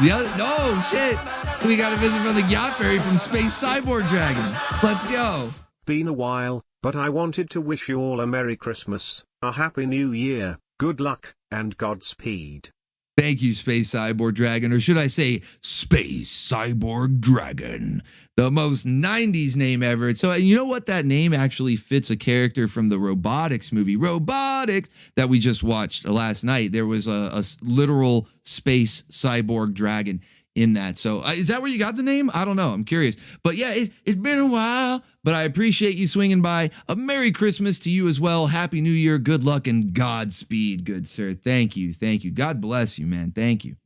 No, shit. We got a visit from the Gyat Fairy from Space Cyborg Dragon. Let's go. Been a while, but I wanted to wish you all a Merry Christmas, a Happy New Year, good luck, and Godspeed. Thank you, Space Cyborg Dragon, or should I say Space Cyborg Dragon, the most 90s name ever. So you know what? That name actually fits a character from the Robotics movie, Robotics, that we just watched last night. There was a literal Space Cyborg Dragon in that. So is that where you got the name? I don't know. I'm curious. But yeah, it's been a while, but I appreciate you swinging by. A Merry Christmas to you as well. Happy New Year. Good luck and Godspeed, good sir. Thank you. Thank you. God bless you, man. Thank you.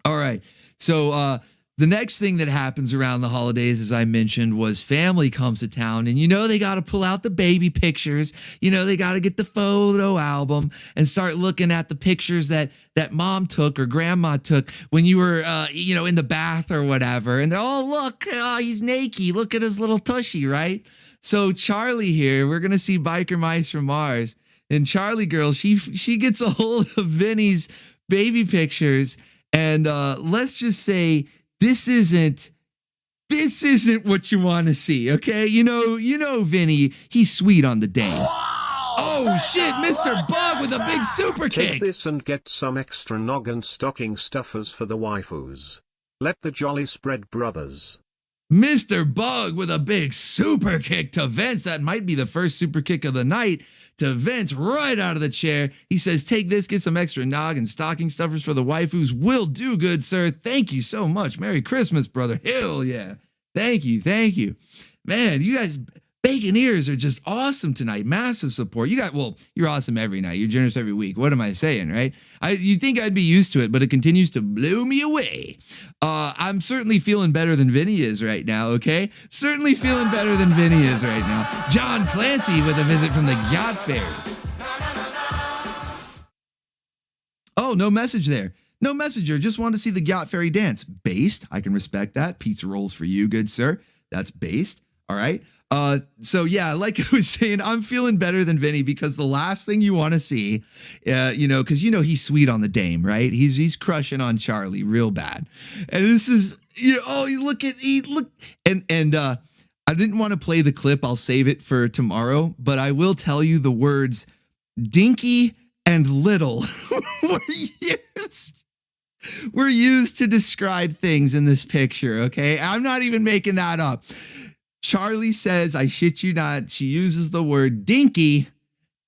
All right. So the next thing that happens around the holidays, as I mentioned, was family comes to town. And, you know, they got to pull out the baby pictures. You know, they got to get the photo album and start looking at the pictures that mom took or grandma took when you were, you know, in the bath or whatever. And they're, oh, look, he's naked. Look at his little tushy, right? So Charlie here, we're going to see Biker Mice from Mars. And Charlie girl, she gets a hold of Vinny's baby pictures. And let's just say, This isn't what you want to see, okay? You know, Vinny, he's sweet on the dame. Oh shit, Mr. Bug with a big super kick. Take this and get some extra noggin stocking stuffers for the waifus. Let the jolly spread, brothers. Mr. Bug with a big super kick to Vince. That might be the first super kick of the night to Vince right out of the chair. He says, take this, get some extra noggin stocking stuffers for the waifus. Will do, good sir. Thank you so much. Merry Christmas, brother. Hell yeah. Thank you. Thank you. Man, you guys, Bacon Ears are just awesome tonight. Massive support. You're awesome every night. You're generous every week. What am I saying, right? You think I'd be used to it, but it continues to blow me away. I'm certainly feeling better than Vinny is right now, okay? Certainly feeling better than Vinny is right now. John Clancy with a visit from the Gyat Fairy. Oh, no message there. No messenger. Just wanted to see the Gyat Fairy dance. Based. I can respect that. Pizza rolls for you, good sir. That's based. All right. So yeah, like I was saying, I'm feeling better than Vinny because the last thing you want to see, you know, because you know he's sweet on the dame, right? He's crushing on Charlie real bad, and this is, you know, oh, look, and I didn't want to play the clip. I'll save it for tomorrow, but I will tell you the words dinky and little were used to describe things in this picture. Okay, I'm not even making that up. Charlie says, I shit you not, she uses the word dinky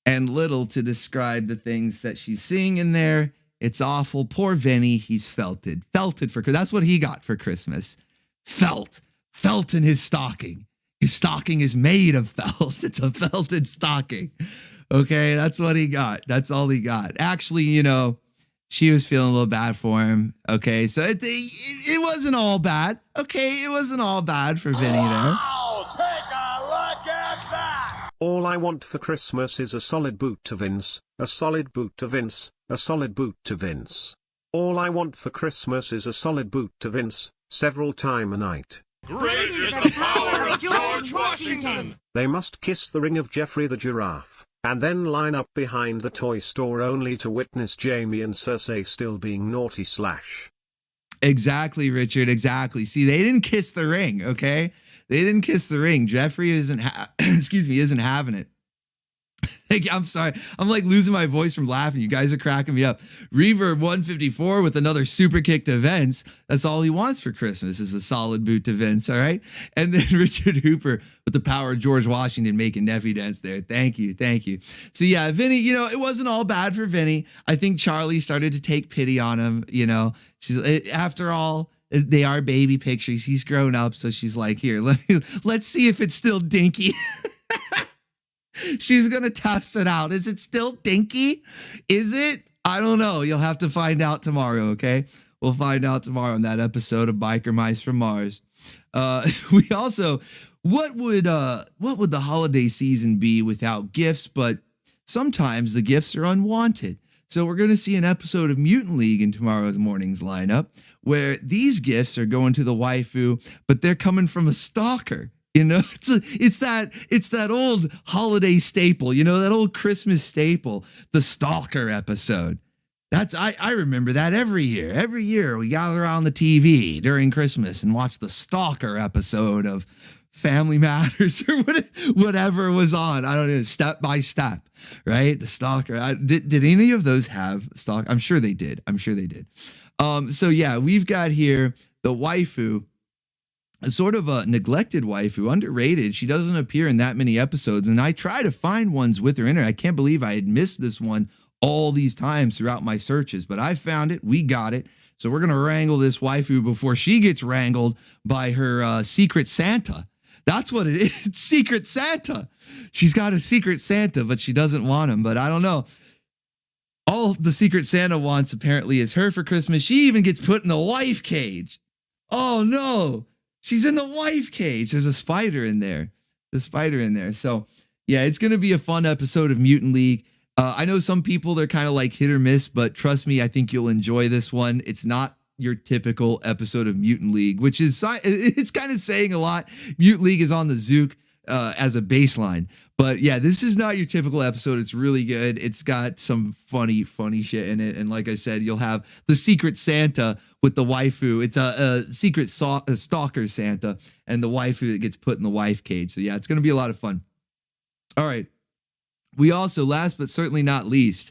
and little to describe the things that she's seeing in there. It's awful. Poor Vinny, he's felted for, that's what he got for Christmas. Felt in his stocking. His stocking is made of felt. It's a felted stocking. Okay, that's what he got. That's all he got. Actually, you know, she was feeling a little bad for him. Okay, so it wasn't all bad. Okay, it wasn't all bad for Vinny there. All I want for Christmas is a solid boot to Vince, a solid boot to Vince, a solid boot to Vince. All I want for Christmas is a solid boot to Vince, several times a night. Great is the power of George Washington! They must kiss the ring of Jeffrey the giraffe, and then line up behind the toy store only to witness Jamie and Cersei still being naughty / Exactly, Richard, exactly. See, they didn't kiss the ring, okay? They didn't kiss the ring. Jeffrey isn't having it. I'm sorry. I'm like losing my voice from laughing. You guys are cracking me up. Reverb 154 with another super kick to Vince. That's all he wants for Christmas is a solid boot to Vince, all right? And then Richard Hooper with the power of George Washington making Neffy dance there. Thank you. So yeah, Vinny, you know, it wasn't all bad for Vinny. I think Charlie started to take pity on him, you know. After all, they are baby pictures. He's grown up, so she's like, here, let's see if it's still dinky. She's going to test it out. Is it still dinky? Is it? I don't know. You'll have to find out tomorrow, okay? We'll find out tomorrow in that episode of Biker Mice from Mars. We also, what would the holiday season be without gifts? But sometimes the gifts are unwanted. So we're going to see an episode of Mutant League in tomorrow morning's lineup where these gifts are going to the waifu, but they're coming from a stalker. You know, it's that old holiday staple, you know, that old Christmas staple, the stalker episode. I remember that every year. Every year we gather around the TV during Christmas and watch the stalker episode of Family Matters or whatever was on. I don't know, Step by Step, right? The stalker. Did any of those have stalk? I'm sure they did. So yeah, we've got here the waifu, a sort of a neglected waifu, underrated. She doesn't appear in that many episodes, and I try to find ones with her in her. I can't believe I had missed this one all these times throughout my searches, but I found it. We got it. So we're going to wrangle this waifu before she gets wrangled by her secret Santa. That's what it is. Secret Santa. She's got a secret Santa, but she doesn't want him. But I don't know. All the secret Santa wants apparently is her for Christmas. She even gets put in the wife cage. Oh no. She's in the wife cage. There's a spider in there. So yeah, it's going to be a fun episode of Mutant League. I know some people, they're kind of like hit or miss, but trust me, I think you'll enjoy this one. It's not your typical episode of Mutant League, which is, it's kind of saying a lot. Mutant League is on the ZOOK as a baseline. But yeah, this is not your typical episode. It's really good. It's got some funny shit in it. And like I said, you'll have the secret Santa with the waifu. It's a secret stalker Santa and the waifu that gets put in the wife cage. So yeah, it's going to be a lot of fun. All right. We also, last but certainly not least,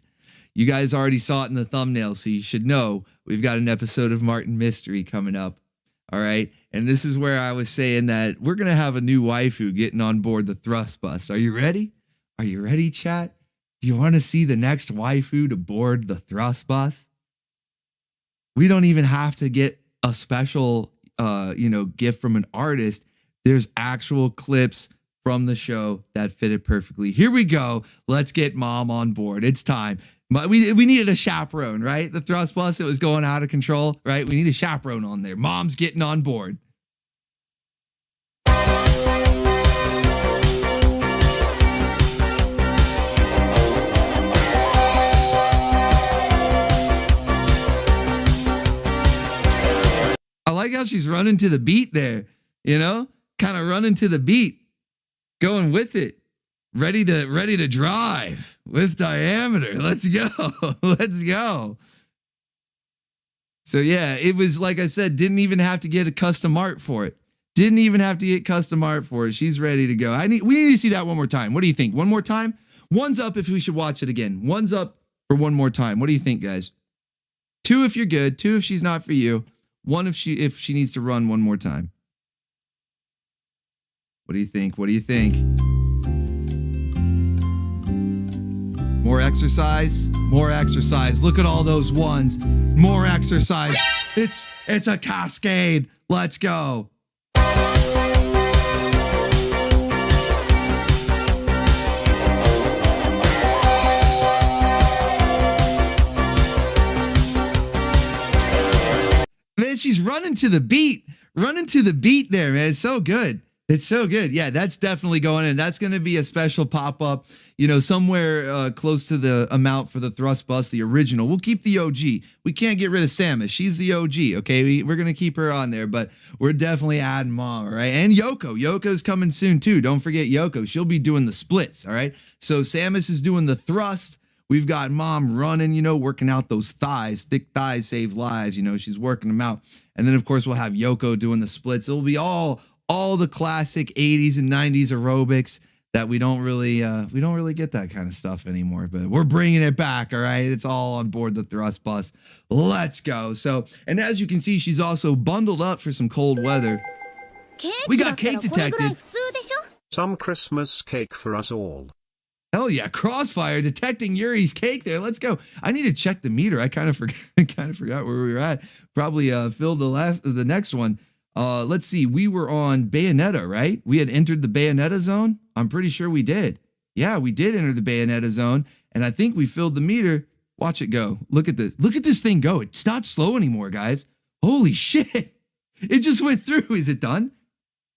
you guys already saw it in the thumbnail, so you should know we've got an episode of Martin Mystery coming up. All right. And this is where I was saying that we're going to have a new waifu getting on board the thrust bus. Are you ready? Are you ready, chat? Do you want to see the next waifu to board the thrust bus? We don't even have to get a special, gift from an artist. There's actual clips from the show that fit it perfectly. Here we go. Let's get mom on board. It's time. We needed a chaperone, right? The thrust bus, it was going out of control, right? We need a chaperone on there. Mom's getting on board. I like how she's running to the beat there, kind of running to the beat, going with it. Ready to drive with diameter. Let's go. Let's go. So yeah, it was, like I said, didn't even have to get a custom art for it. She's ready to go. We need to see that one more time. What do you think? One more time? One's up if we should watch it again. One's up for one more time. What do you think, guys? 2 if you're good. 2 if she's not for you. 1 if she needs to run one more time. What do you think? More exercise. Look at all those ones. More exercise. It's a cascade. Let's go. Man, she's running to the beat there, man. It's so good. Yeah, that's definitely going in. That's going to be a special pop-up, somewhere close to the amount for the thrust bus, the original. We'll keep the OG. We can't get rid of Samus. She's the OG, okay? We're going to keep her on there, but we're definitely adding Mom, all right? And Yoko. Yoko's coming soon, too. Don't forget Yoko. She'll be doing the splits, all right? So Samus is doing the thrust. We've got Mom running, working out those thighs. Thick thighs save lives, she's working them out. And then, of course, we'll have Yoko doing the splits. It'll be all the classic 80s and 90s aerobics that we don't really get that kind of stuff anymore, but we're bringing it back. All right. It's all on board the thrust bus. Let's go. So, and as you can see, she's also bundled up for some cold weather. We got cake detected. Some Christmas cake for us all. Hell yeah. Crossfire detecting Yuri's cake there. Let's go. I need to check the meter. I kind of forgot where we were at. Probably filled the next one. Let's see. We were on Bayonetta, right? We had entered the Bayonetta zone. I'm pretty sure we did. Yeah, we did enter the Bayonetta zone. And I think we filled the meter. Watch it go. Look at this. Look at this thing go. It's not slow anymore, guys. Holy shit. It just went through. Is it done?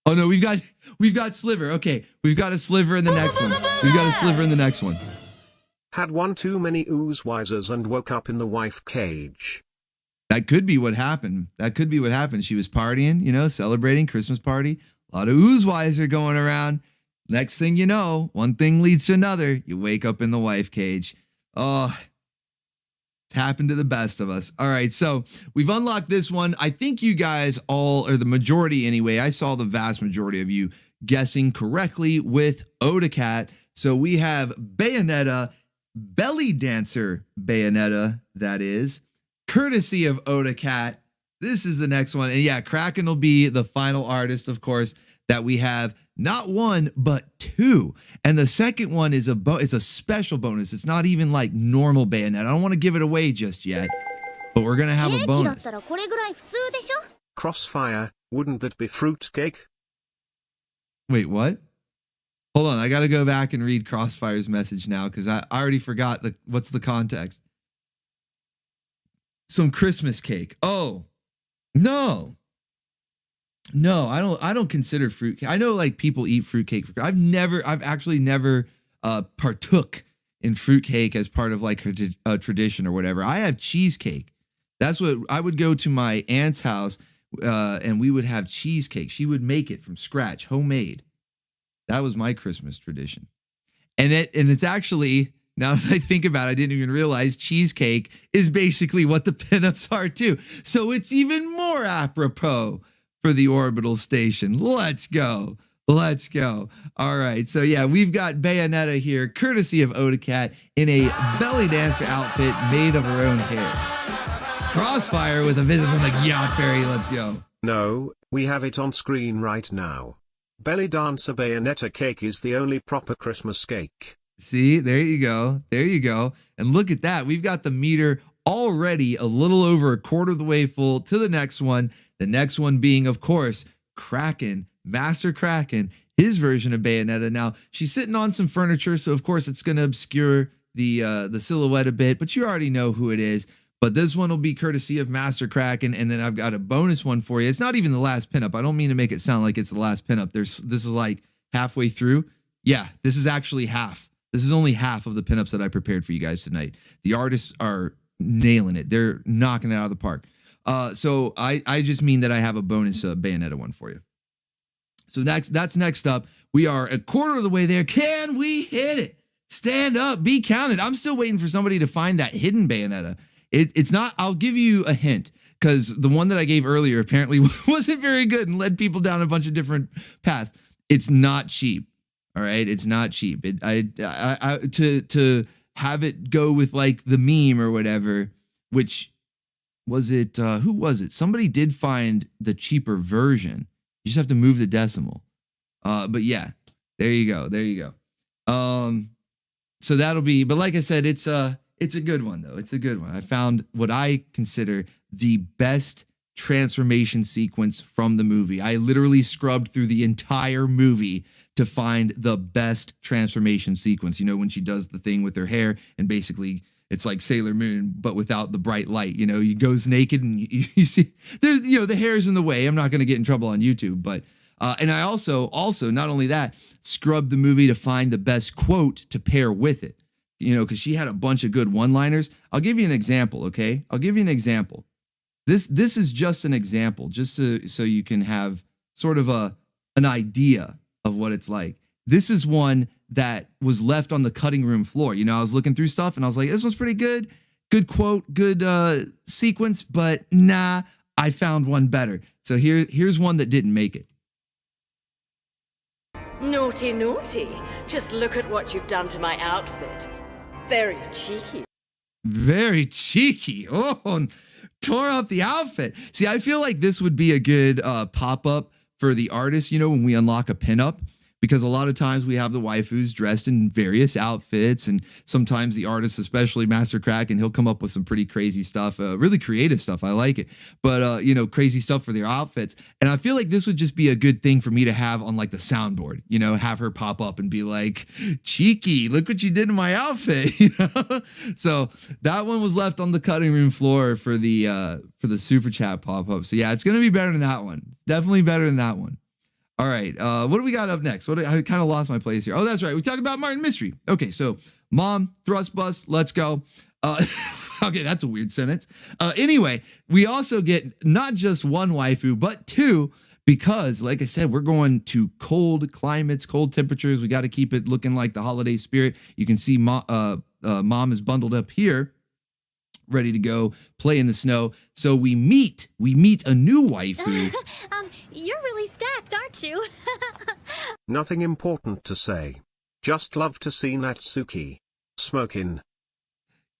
Oh no, we've got Sliver. Okay, we've got a Sliver in the next one. We've got a Sliver in the next one. Had one too many ooze-wisers and woke up in the wife cage. That could be what happened. That could be what happened. She was partying, you know, celebrating Christmas party. A lot of ooze-wiser going around. Next thing you know, one thing leads to another. You wake up in the wife cage. Oh, it's happened to the best of us. All right, so we've unlocked this one. I think you guys all, or the majority anyway, I saw the vast majority of you guessing correctly with Odacat. So we have Bayonetta, belly dancer Bayonetta, that is, courtesy of Odacat. This is the next one. And yeah, Krakken will be the final artist, of course, that we have. Not one, but two. And the second one is a special bonus. It's not even like normal Bayonetta. I don't want to give it away just yet, but we're going to have a bonus. Crossfire, wouldn't that be fruitcake? Wait, what? Hold on, I got to go back and read Crossfire's message now because I already forgot what's the context. Some Christmas cake. Oh, no. No, I don't consider fruitcake. I know like people eat fruitcake. I've actually never partook in fruitcake as part of like a tradition or whatever. I have cheesecake. That's what I would go to my aunt's house and we would have cheesecake. She would make it from scratch, homemade. That was my Christmas tradition. And it's actually, now that I think about it, I didn't even realize cheesecake is basically what the pinups are too. So it's even more apropos for the Orbital station. Let's go. Let's go. All right. So yeah, we've got Bayonetta here, courtesy of Odacat, in a belly dancer outfit made of her own hair. Crossfire with a visit from the Gyat Fairy. Let's go. No, we have it on screen right now. Belly dancer Bayonetta cake is the only proper Christmas cake. See, there you go. There you go. And look at that. We've got the meter already a little over a quarter of the way full to the next one. The next one being, of course, Krakken, Master Krakken, his version of Bayonetta. Now, she's sitting on some furniture, so of course it's going to obscure the silhouette a bit, but you already know who it is. But this one will be courtesy of Master Krakken, and then I've got a bonus one for you. It's not even the last pinup. I don't mean to make it sound like it's the last pinup. This is like halfway through. Yeah, this is actually half. This is only half of the pinups that I prepared for you guys tonight. The artists are nailing it. They're knocking it out of the park. So I just mean that I have a bonus Bayonetta one for you. So that's next up. We are a quarter of the way there. Can we hit it? Stand up, be counted. I'm still waiting for somebody to find that hidden Bayonetta. It's not, I'll give you a hint, because the one that I gave earlier apparently wasn't very good and led people down a bunch of different paths. It's not cheap. All right. It's not cheap. To have it go with like the meme or whatever, which was it, who was it? Somebody did find the cheaper version. You just have to move the decimal. But yeah, there you go. There you go. So that'll be, but like I said, it's a good one though. It's a good one. I found what I consider the best transformation sequence from the movie. I literally scrubbed through the entire movie to find the best transformation sequence. You know, when she does the thing with her hair and basically it's like Sailor Moon, but without the bright light. You know, he goes naked and you see there's, you know, the hair's in the way. I'm not going to get in trouble on YouTube, but and I also not only that, scrubbed the movie to find the best quote to pair with it. You know, because she had a bunch of good one-liners. I'll give you an example, okay? I'll give you an example. This is just an example, just so you can have sort of an idea of what it's like. This is one that was left on the cutting room floor. You know, I was looking through stuff and I was like, this one's pretty good. Good quote, good sequence, but nah, I found one better. So here's one that didn't make it. Naughty, naughty. Just look at what you've done to my outfit. Very cheeky. Very cheeky. Oh, tore up the outfit. See, I feel like this would be a good pop-up for the artist, you know, when we unlock a pinup. because a lot of times we have the waifus dressed in various outfits, and sometimes the artists, especially Master Krakken, he'll come up with some pretty crazy stuff, really creative stuff. I like it, but you know, crazy stuff for their outfits. And I feel like this would just be a good thing for me to have on like the soundboard, you know, have her pop up and be like, cheeky, look what you did in my outfit, you know? So that one was left on the cutting room floor for the super chat pop-up. So yeah, it's gonna be better than that one. Definitely better than that one. All right, what do we got up next? I kind of lost my place here. Oh, that's right. We talked about Martin Mystery. Okay, so Mom, thrust bust, let's go. Okay, that's a weird sentence. Anyway, we also get not just one waifu, but two, because like I said, we're going to cold climates, cold temperatures. We got to keep it looking like the holiday spirit. You can see Mom is bundled up here, ready to go play in the snow. So we meet a new waifu. You're really stacked, aren't you? Nothing important to say. Just love to see Natsuki smoking.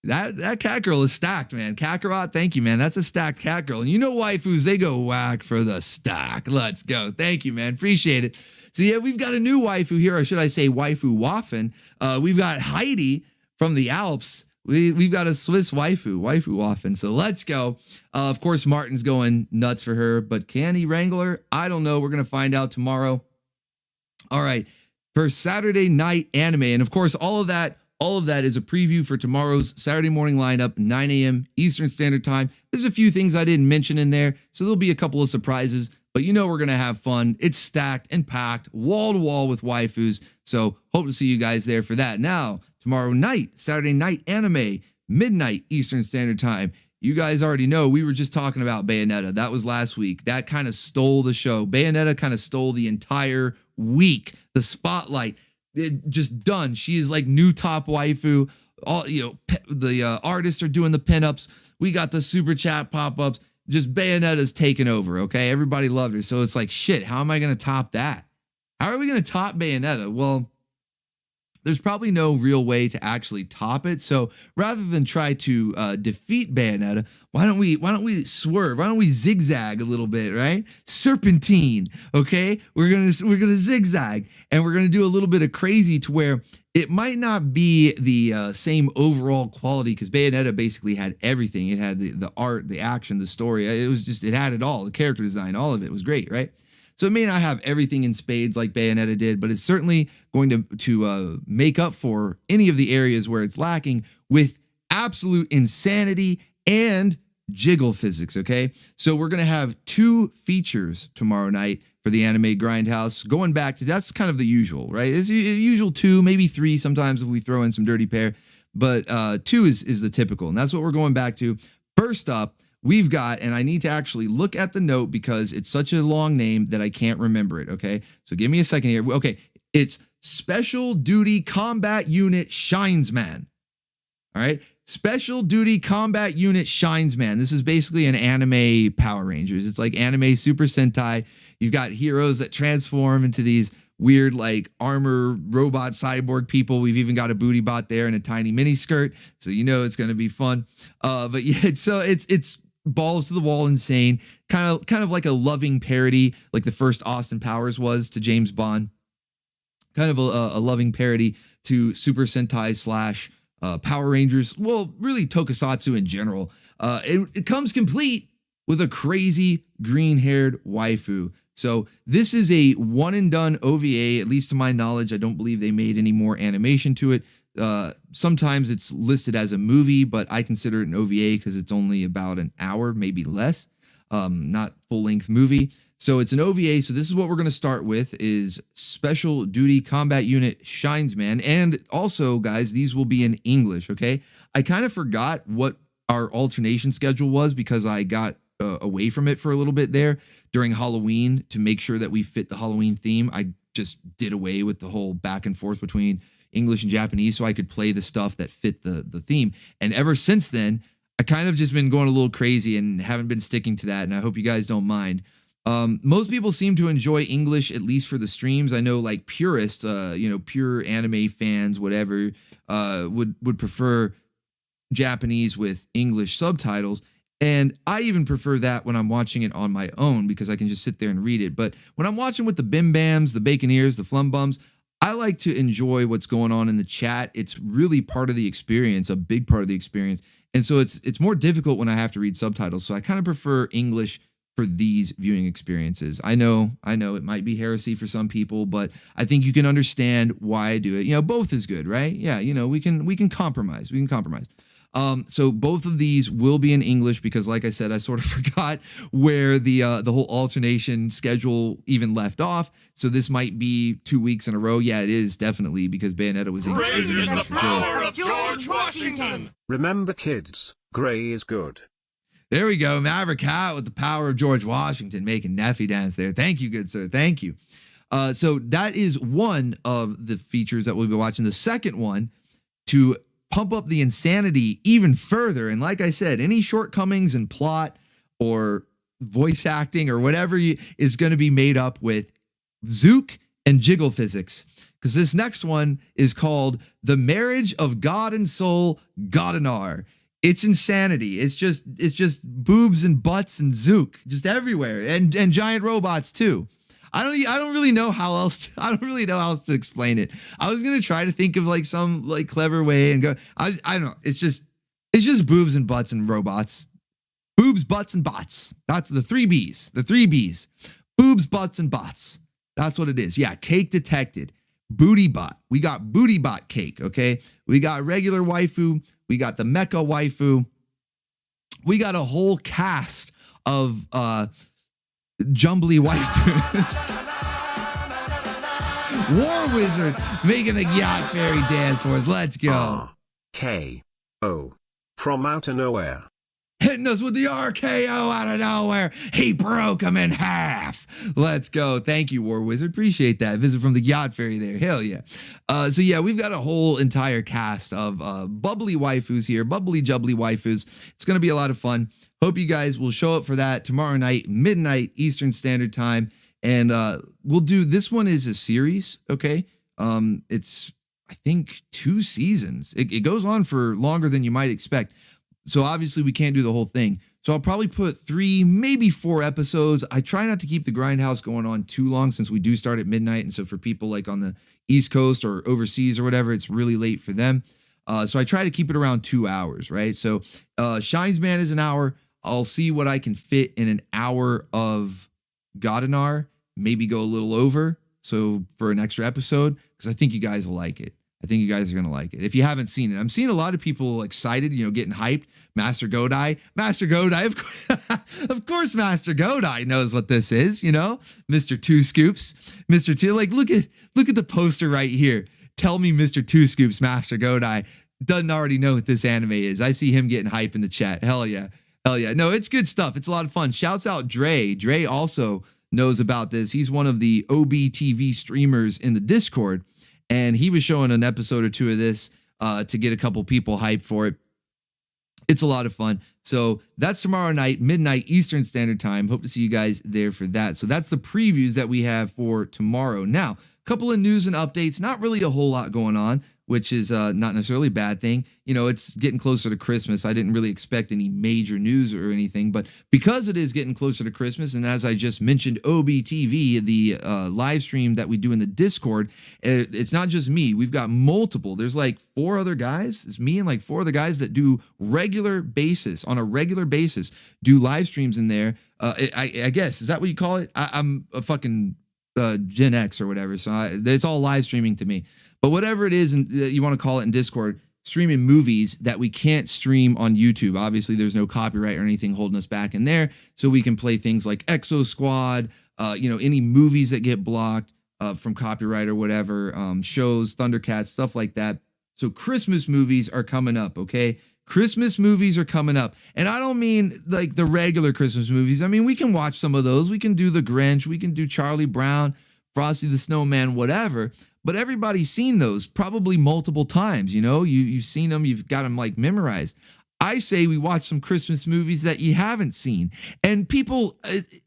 That cat girl is stacked, man. Kakarot, thank you, man. That's a stacked cat girl. And you know waifus, they go whack for the stack. Let's go. Thank you, man. Appreciate it. So yeah, we've got a new waifu here, or should I say waifu waffen. We've got Heidi from the Alps. We've got a Swiss waifu waffen. So let's go. Of course, Martin's going nuts for her, but can he wrangle her? I don't know. We're going to find out tomorrow. All right. For Saturday night anime. And of course, all of that is a preview for tomorrow's Saturday morning lineup, 9 a.m. Eastern Standard Time. There's a few things I didn't mention in there, so there'll be a couple of surprises, but you know we're going to have fun. It's stacked and packed, wall to wall with waifus, so hope to see you guys there for that. Now, tomorrow night, Saturday night anime, midnight Eastern Standard Time. You guys already know we were just talking about Bayonetta. That was last week. That kind of stole the show. Bayonetta kind of stole the entire week. The spotlight. It just done. She is like new top waifu. All, you know, the artists are doing the pinups. We got the super chat pop-ups. Just Bayonetta's taking over, okay? Everybody loved her. So it's like, shit, how am I going to top that? How are we going to top Bayonetta? Well, there's probably no real way to actually top it. So rather than try to defeat Bayonetta, why don't we swerve? Why don't we zigzag a little bit, right? Serpentine, okay? We're gonna zigzag, and we're gonna do a little bit of crazy to where it might not be the same overall quality, because Bayonetta basically had everything. It had the art, the action, the story. It had it all. The character design, all of it was great, right? So it may not have everything in spades like Bayonetta did, but it's certainly going to make up for any of the areas where it's lacking with absolute insanity and jiggle physics, okay? So we're going to have two features tomorrow night for the Anime Grindhouse. Going back to, that's kind of the usual, right? It's usual 2, maybe 3 sometimes if we throw in some dirty pair, but 2 is the typical, and that's what we're going back to. First up, we've got, and I need to actually look at the note because it's such a long name that I can't remember it, okay? So give me a second here. Okay, it's Special Duty Combat Unit Shinesman. All right, Special Duty Combat Unit Shinesman. This is basically an anime Power Rangers. It's like anime Super Sentai. You've got heroes that transform into these weird like armor robot cyborg people. We've even got a booty bot there and a tiny mini skirt, so you know it's going to be fun. But yeah, so it's balls to the wall insane, kind of like a loving parody, like the first Austin Powers was to James Bond. Kind of a loving parody to Super Sentai / Power Rangers. Well, really Tokusatsu in general. It comes complete with a crazy green-haired waifu. So this is a one and done OVA, at least to my knowledge. I don't believe they made any more animation to it. Sometimes it's listed as a movie, but I consider it an OVA because it's only about an hour, maybe less. Not full-length movie. So it's an OVA. So this is what we're going to start with, is Special Duty Combat Unit Shinesman. And also, guys, these will be in English, okay? I kind of forgot what our alternation schedule was because I got away from it for a little bit there during Halloween to make sure that we fit the Halloween theme. I just did away with the whole back and forth between English and Japanese so I could play the stuff that fit the theme. And ever since then, I kind of just been going a little crazy and haven't been sticking to that. And I hope you guys don't mind. Most people seem to enjoy English, at least for the streams. I know like purists, pure anime fans, whatever, would prefer Japanese with English subtitles. And I even prefer that when I'm watching it on my own because I can just sit there and read it. But when I'm watching with the Bim Bams, the Baconeers, the Flum Bums, I like to enjoy what's going on in the chat. It's really part of the experience, a big part of the experience. And so it's more difficult when I have to read subtitles. So I kind of prefer English for these viewing experiences. I know it might be heresy for some people, but I think you can understand why I do it. You know, both is good, right? Yeah, you know, we can compromise. We can compromise. So both of these will be in English because, like I said, I sort of forgot where the whole alternation schedule even left off. So this might be 2 weeks in a row. Yeah, it is definitely because Bayonetta was in Gray English is the for sure. power of George Washington. Remember kids, gray is good. There we go, Maverick Hat with the power of George Washington making Neffy dance there. Thank you, good sir. Thank you. So that is one of the features that we'll be watching. The second one to pump up the insanity even further. And like I said, any shortcomings in plot or voice acting or whatever is going to be made up with Zook and Jiggle Physics. Because this next one is called The Marriage of God and Soul, Godinar. It's insanity. It's just boobs and butts and Zook just everywhere. And giant robots too. I don't really know how else to explain it. I was gonna try to think of like some like clever way and go. I don't know. It's just boobs and butts and robots. Boobs, butts, and bots. That's the 3 B's. The 3 B's. Boobs, butts, and bots. That's what it is. Yeah, cake detected. Booty bot. We got booty bot cake. Okay. We got regular waifu. We got the mecha waifu. We got a whole cast of jumbly waifus. War Wizard making the Gyat Fairy dance for us. Let's go. RKO. From out of nowhere. Hitting us with the RKO out of nowhere. He broke him in half. Let's go. Thank you, War Wizard. Appreciate that. Visit from the Gyat Fairy there. Hell yeah. So yeah, we've got a whole entire cast of bubbly waifus here. Bubbly jubbly waifus. It's going to be a lot of fun. Hope you guys will show up for that tomorrow night, midnight Eastern Standard Time. And we'll do, this one is a series, okay? It's, I think, 2 seasons. It goes on for longer than you might expect. So obviously we can't do the whole thing. So I'll probably put 3, maybe 4 episodes. I try not to keep the Grindhouse going on too long since we do start at midnight. And so for people like on the East Coast or overseas or whatever, it's really late for them. So I try to keep it around 2 hours, right? So Shines Man is an hour. I'll see what I can fit in an hour of Godinar, maybe go a little over. So for an extra episode, because I think you guys will like it. I think you guys are going to like it. If you haven't seen it, I'm seeing a lot of people excited, you know, getting hyped. Master Godai, of course, Master Godai knows what this is, you know, Mr. Two Scoops, Mr. Two, like, look at the poster right here. Tell me Mr. Two Scoops, Master Godai doesn't already know what this anime is. I see him getting hype in the chat. Hell yeah. Hell yeah. No, it's good stuff. It's a lot of fun. Shouts out Dre. Dre also knows about this. He's one of the OBTV streamers in the Discord. And he was showing an episode or 2 of this to get a couple people hyped for it. It's a lot of fun. So that's tomorrow night, midnight Eastern Standard Time. Hope to see you guys there for that. So that's the previews that we have for tomorrow. Now, a couple of news and updates. Not really a whole lot going on, which is not necessarily a bad thing. You know, it's getting closer to Christmas. I didn't really expect any major news or anything, but because it is getting closer to Christmas, and as I just mentioned, OBTV, the live stream that we do in the Discord, it's not just me. We've got multiple. There's like 4 other guys. It's me and like 4 other guys that do on a regular basis, do live streams in there. I guess, is that what you call it? I'm a fucking Gen X or whatever, so it's all live streaming to me. But whatever it is, and you want to call it in Discord, streaming movies that we can't stream on YouTube. Obviously, there's no copyright or anything holding us back in there, so we can play things like Exo Squad, you know, any movies that get blocked from copyright or whatever, shows, Thundercats, stuff like that. So Christmas movies are coming up, okay? Christmas movies are coming up. And I don't mean like the regular Christmas movies. I mean, we can watch some of those. We can do The Grinch. We can do Charlie Brown, Frosty the Snowman, whatever. But everybody's seen those probably multiple times, you know? You've seen them. You've got them like memorized. I say we watch some Christmas movies that you haven't seen. And people,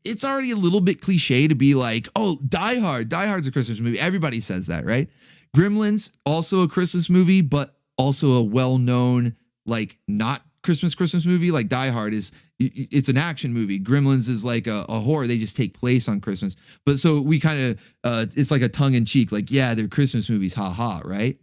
it's already a little bit cliche to be like, oh, Die Hard. Die Hard's a Christmas movie. Everybody says that, right? Gremlins, also a Christmas movie, but also a well-known, like, not Christmas movie, like Die Hard it's an action movie. Gremlins is like a horror. They just take place on Christmas. But so we kind of, it's like a tongue in cheek, like, yeah, they're Christmas movies, ha ha, right?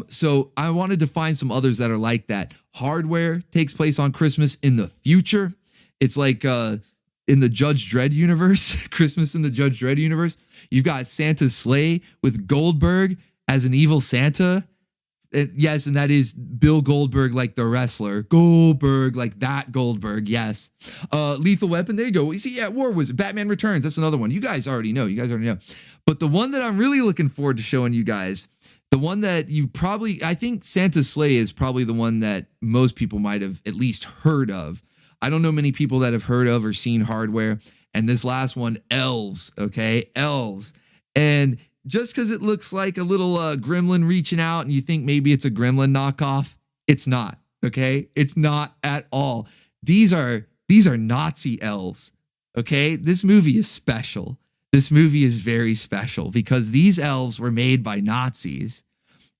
So I wanted to find some others that are like that. Hardware takes place on Christmas in the future. It's like in the Judge Dredd universe, Christmas in the Judge Dredd universe. You've got Santa's sleigh with Goldberg as an evil Santa. Yes, and that is Bill Goldberg, like the wrestler. Goldberg, like that Goldberg, yes. Lethal Weapon, there you go. You see, yeah, War Wizard, Batman Returns, that's another one. You guys already know. But the one that I'm really looking forward to showing you guys, the one that you probably, I think Santa's sleigh is probably the one that most people might have at least heard of. I don't know many people that have heard of or seen Hardware. And this last one, Elves, okay? Elves. And just because it looks like a little gremlin reaching out and you think maybe it's a gremlin knockoff, it's not, okay? It's not at all. These are Nazi elves, okay? This movie is special. This movie is very special because these elves were made by Nazis.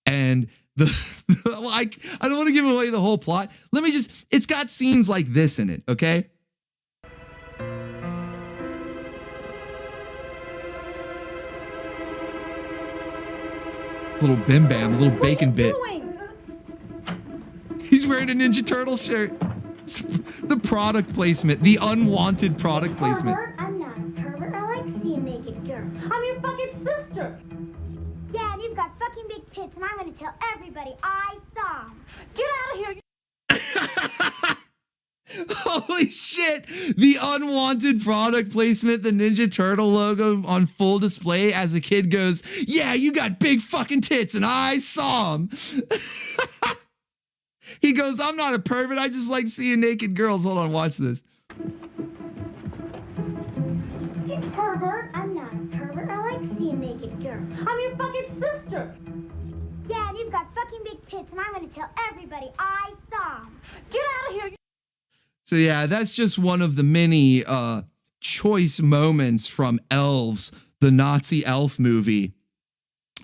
And I don't want to give away the whole plot. It's got scenes like this in it, okay? Little Bim Bam, a little bacon bit. He's wearing a Ninja Turtle shirt. The product placement, the unwanted product placement. Pervert? I'm not a pervert. I like seeing naked girl. I'm your fucking sister. Yeah, and you've got fucking big tits, and I'm gonna tell everybody I saw 'em. Get out of here. Holy shit! The unwanted product placement, the Ninja Turtle logo on full display as a kid goes, yeah, you got big fucking tits and I saw them. He goes, I'm not a pervert. I just like seeing naked girls. Hold on, watch this. You pervert. I'm not a pervert. I like seeing naked girl. I'm your fucking sister. Yeah, and you've got fucking big tits, and I'm gonna tell everybody I saw 'em. Get out of here. So yeah, that's just one of the many choice moments from Elves, the Nazi elf movie.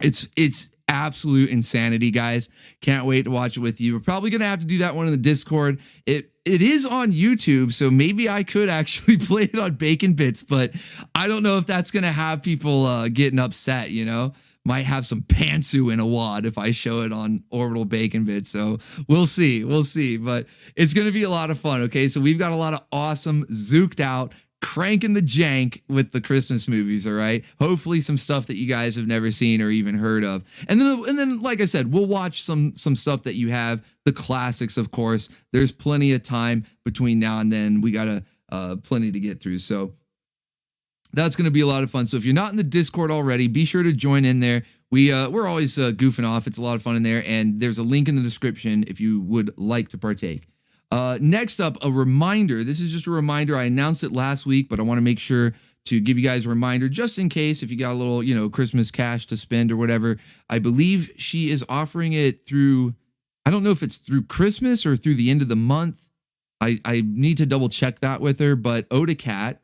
It's absolute insanity, guys. Can't wait to watch it with you. We're probably gonna have to do that one in the Discord. It is on YouTube, so maybe I could actually play it on Bacon Bits, but I don't know if that's gonna have people getting upset, you know? Might have some pantsu in a wad if I show it on Orbital Bacon Bits. So we'll see, but it's going to be a lot of fun. Okay. So we've got a lot of awesome zooked out, cranking the jank with the Christmas movies. All right. Hopefully some stuff that you guys have never seen or even heard of. And then, like I said, we'll watch some stuff that you have, the classics, of course. There's plenty of time between now and then. We got plenty to get through. So that's going to be a lot of fun. So if you're not in the Discord already, be sure to join in there. We're always goofing off. It's a lot of fun in there. And there's a link in the description if you would like to partake. Next up, a reminder. This is just a reminder. I announced it last week, but I want to make sure to give you guys a reminder just in case if you got a little, Christmas cash to spend or whatever. I believe she is offering it through, I don't know if it's through Christmas or through the end of the month. I need to double check that with her, but OdaCat,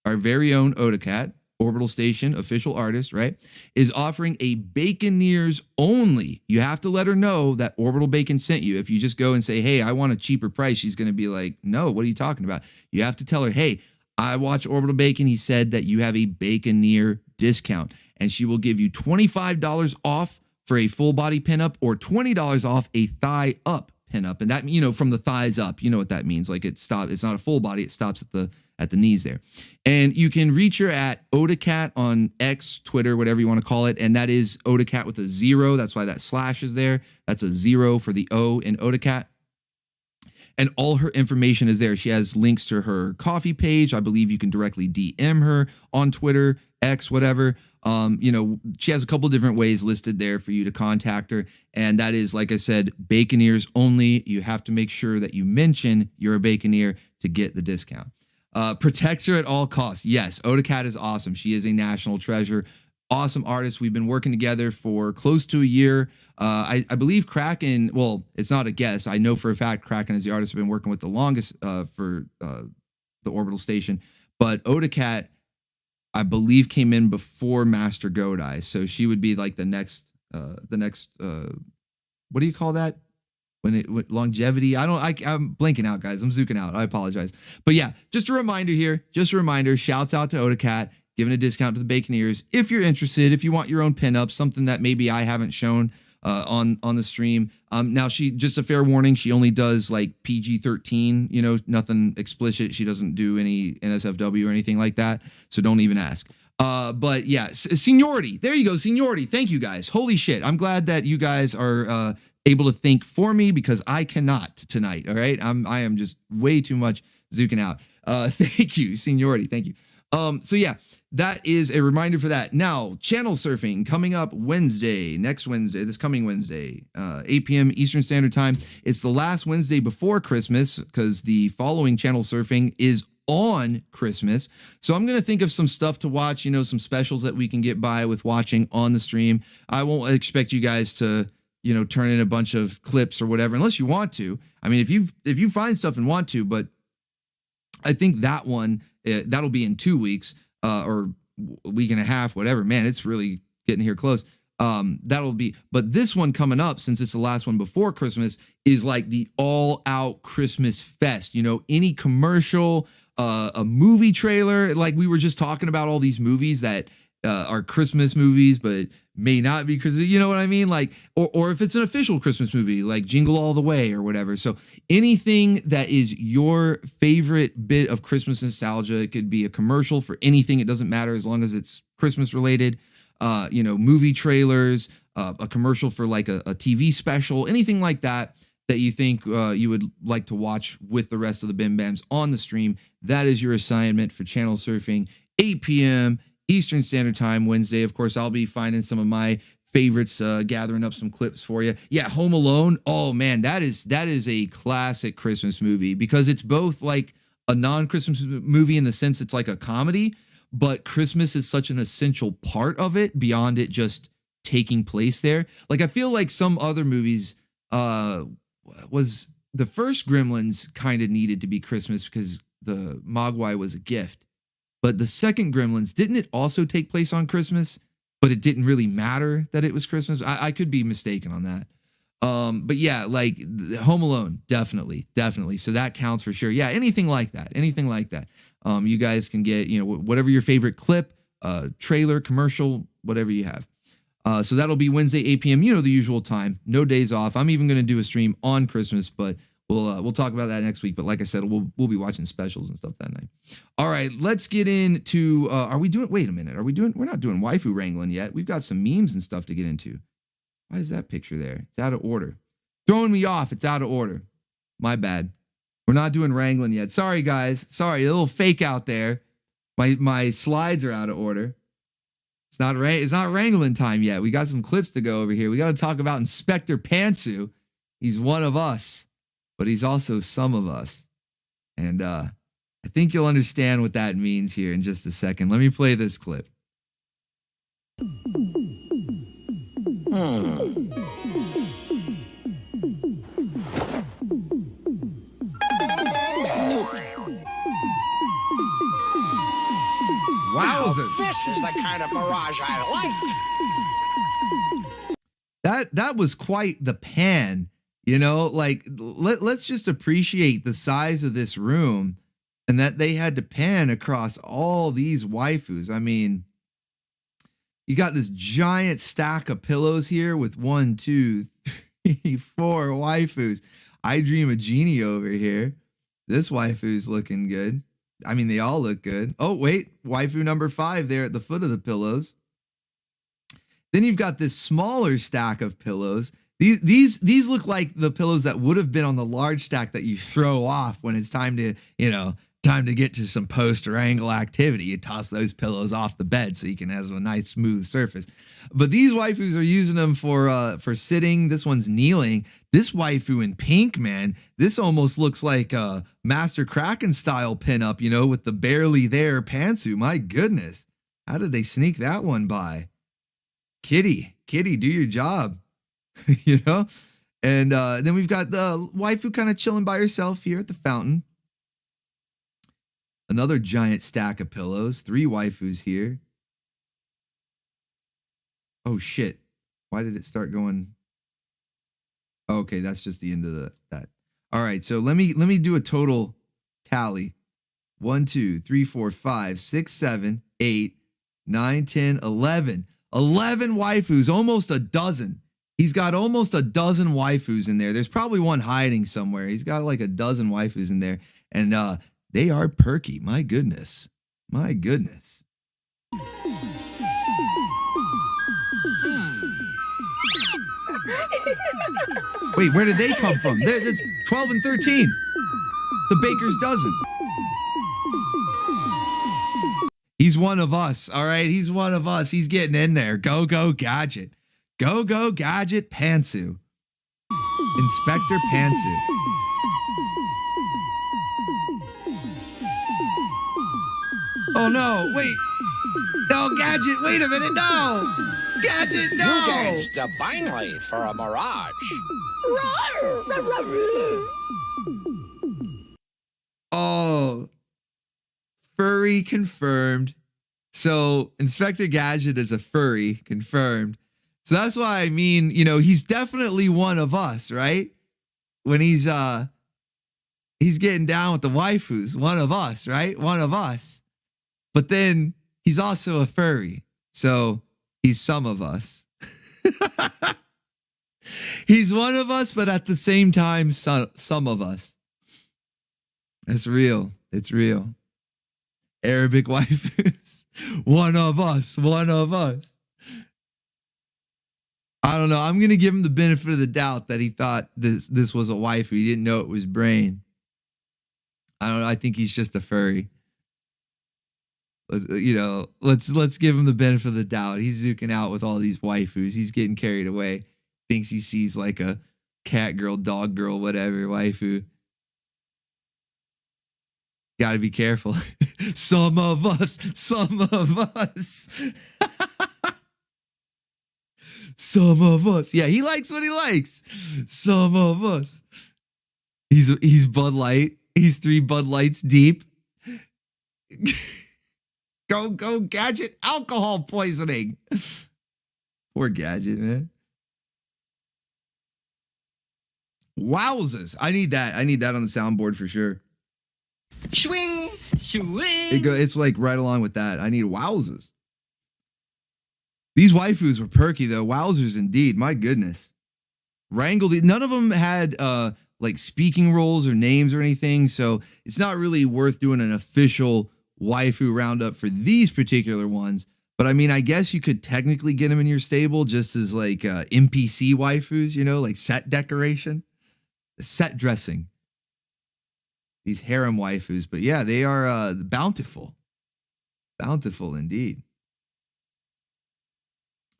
our very own OdaCat, Orbital Station official artist, right, is offering a Baconeers only. You have to let her know that Orbital Bacon sent you. If you just go and say, hey, I want a cheaper price, she's going to be like, no, what are you talking about? You have to tell her, hey, I watch Orbital Bacon. He said that you have a Baconeer discount, and she will give you $25 off for a full body pinup or $20 off a thigh up pinup. And that, from the thighs up, you know what that means. Like it's not a full body. It stops at the knees there. And you can reach her at OdaCat on X, Twitter, whatever you want to call it. And that is OdaCat with a 0. That's why that slash is there. That's a 0 for the O in OdaCat. And all her information is there. She has links to her coffee page. I believe you can directly DM her on Twitter, X, whatever. She has a couple different ways listed there for you to contact her. And that is, like I said, Baconeers only. You have to make sure that you mention you're a Baconeer to get the discount. Protects her at all costs. Yes, OdaCat is awesome. She is a national treasure. Awesome artist. We've been working together for close to a year. I believe Krakken, well, it's not a guess. I know for a fact Krakken is the artist I've been working with the longest for the Orbital Station. But OdaCat, I believe, came in before Master Godai. So she would be like the next, what do you call that? longevity. I'm blanking out, guys. I'm zooking out. I apologize. But yeah, just a reminder here. Shouts out to Otacat, giving a discount to the Baconeers. If you're interested, if you want your own pinup, something that maybe I haven't shown on the stream. Now just a fair warning, she only does like PG-13, you know, nothing explicit. She doesn't do any NSFW or anything like that. So don't even ask. But yeah, seniority. There you go. Seniority. Thank you guys. Holy shit. I'm glad that you guys are able to think for me because I cannot tonight. All right. I am just way too much zooking out. Thank you. Seniority. Thank you. So yeah, that is a reminder for that. Now, channel surfing coming up this coming Wednesday, 8 p.m. Eastern Standard Time. It's the last Wednesday before Christmas because the following channel surfing is on Christmas. So I'm going to think of some stuff to watch, you know, some specials that we can get by with watching on the stream. I won't expect you guys to, you know, turn in a bunch of clips or whatever, unless you want to. I mean, if you find stuff and want to, but I think that one, that'll be in 2 weeks or a week and a half, whatever. Man, it's really getting here close. That'll be, but this one coming up, since it's the last one before Christmas, is like the all out Christmas fest. You know, any commercial, a movie trailer, like we were just talking about all these movies that are Christmas movies, but may not be because you know what I mean? Like, or if it's an official Christmas movie, like Jingle All the Way or whatever. So anything that is your favorite bit of Christmas nostalgia, it could be a commercial for anything. It doesn't matter as long as it's Christmas related. You know, movie trailers, a commercial for like a TV special, anything like that you think you would like to watch with the rest of the Bim Bams on the stream. That is your assignment for channel surfing, 8 p.m. Eastern Standard Time Wednesday. Of course, I'll be finding some of my favorites, gathering up some clips for you. Yeah, Home Alone. Oh man, that is a classic Christmas movie because it's both like a non-Christmas movie in the sense it's like a comedy, but Christmas is such an essential part of it beyond it just taking place there. Like I feel like some other movies, was the first Gremlins kind of needed to be Christmas because the Mogwai was a gift. But the second Gremlins, didn't it also take place on Christmas? But it didn't really matter that it was Christmas. I could be mistaken on that. But yeah, like Home Alone, definitely. So that counts for sure. Yeah, anything like that. You guys can get, you know, whatever your favorite clip, trailer, commercial, whatever you have. So that'll be Wednesday, 8 p.m. You know, the usual time. No days off. I'm even going to do a stream on Christmas, but we'll talk about that next week. But like I said, we'll be watching specials and stuff that night. All right, let's get into. Wait a minute. We're not doing waifu wrangling yet. We've got some memes and stuff to get into. Why is that picture there? It's out of order. Throwing me off. It's out of order. My bad. We're not doing wrangling yet. Sorry, guys. Sorry, a little fake out there. My slides are out of order. It's not wrangling time yet. We got some clips to go over here. We got to talk about Inspector Pantsu. He's one of us, but he's also some of us. And I think you'll understand what that means here in just a second. Let me play this clip. Wowzers. This is the kind of barrage I like. That was quite the pan, you know, like let's just appreciate the size of this room and that they had to pan across all these waifus. I mean, you got this giant stack of pillows here with 1, 2, 3, 4 waifus. I Dream of Genie over here. This waifu's looking good. I mean, they all look good. Oh, wait. Waifu number 5 there at the foot of the pillows. Then you've got this smaller stack of pillows. These look like the pillows that would have been on the large stack that you throw off when it's time to get to some post-wrangle activity. You toss those pillows off the bed so you can have a nice smooth surface. But these waifus are using them for sitting. This one's kneeling. This waifu in pink, man, this almost looks like a Master Kraken style pinup, you know, with the barely there pantsu. My goodness. How did they sneak that one by? Kitty, do your job, you know? And then we've got the waifu kind of chilling by herself here at the fountain. Another giant stack of pillows. 3 waifus here. Oh, shit. Why did it start going? Okay, that's just the end of that. All right, so let me do a total tally. 1, 2, 3, 4, 5, 6, 7, 8, 9, 10, 11. 11 waifus, almost a dozen. He's got almost a dozen waifus in there. There's probably one hiding somewhere. He's got like a dozen waifus in there. And they are perky. My goodness. My goodness. Wait, where did they come from? There's 12 and 13. The baker's dozen. He's one of us, all right? He's one of us. He's getting in there. Go, go, Gadget. Go, go, Gadget, Pantsu. Inspector Pantsu. Oh, no, wait. No, Gadget, wait a minute, no. Gadget, no. You danced divinely for a mirage. Oh, furry confirmed. So Inspector Gadget is a furry confirmed. So that's why I mean, you know, he's definitely one of us, right? When he's getting down with the waifus, one of us, right? One of us. But then he's also a furry. So he's some of us. He's one of us, but at the same time, some of us. That's real. It's real. Arabic waifus. One of us. One of us. I don't know. I'm going to give him the benefit of the doubt that he thought this was a waifu. He didn't know it was Brain. I don't know. I think he's just a furry. You know, let's give him the benefit of the doubt. He's zooking out with all these waifus. He's getting carried away. Thinks he sees like a cat girl, dog girl, whatever, waifu. Got to be careful. Some of us. Some of us. Some of us. Yeah, he likes what he likes. Some of us. He's Bud Light. He's 3 Bud Lights deep. Go, go, Gadget. Alcohol poisoning. Poor Gadget, man. Wowzers. I need that. I need that on the soundboard for sure. Swing, swing. It's like right along with that. I need wowzers. These waifus were perky though. Wowzers indeed. My goodness. Wrangle. None of them had like speaking roles or names or anything. So it's not really worth doing an official waifu roundup for these particular ones. But I mean, I guess you could technically get them in your stable just as like NPC waifus, you know, like set decoration, set dressing. These harem waifus. But yeah, they are bountiful. Bountiful indeed.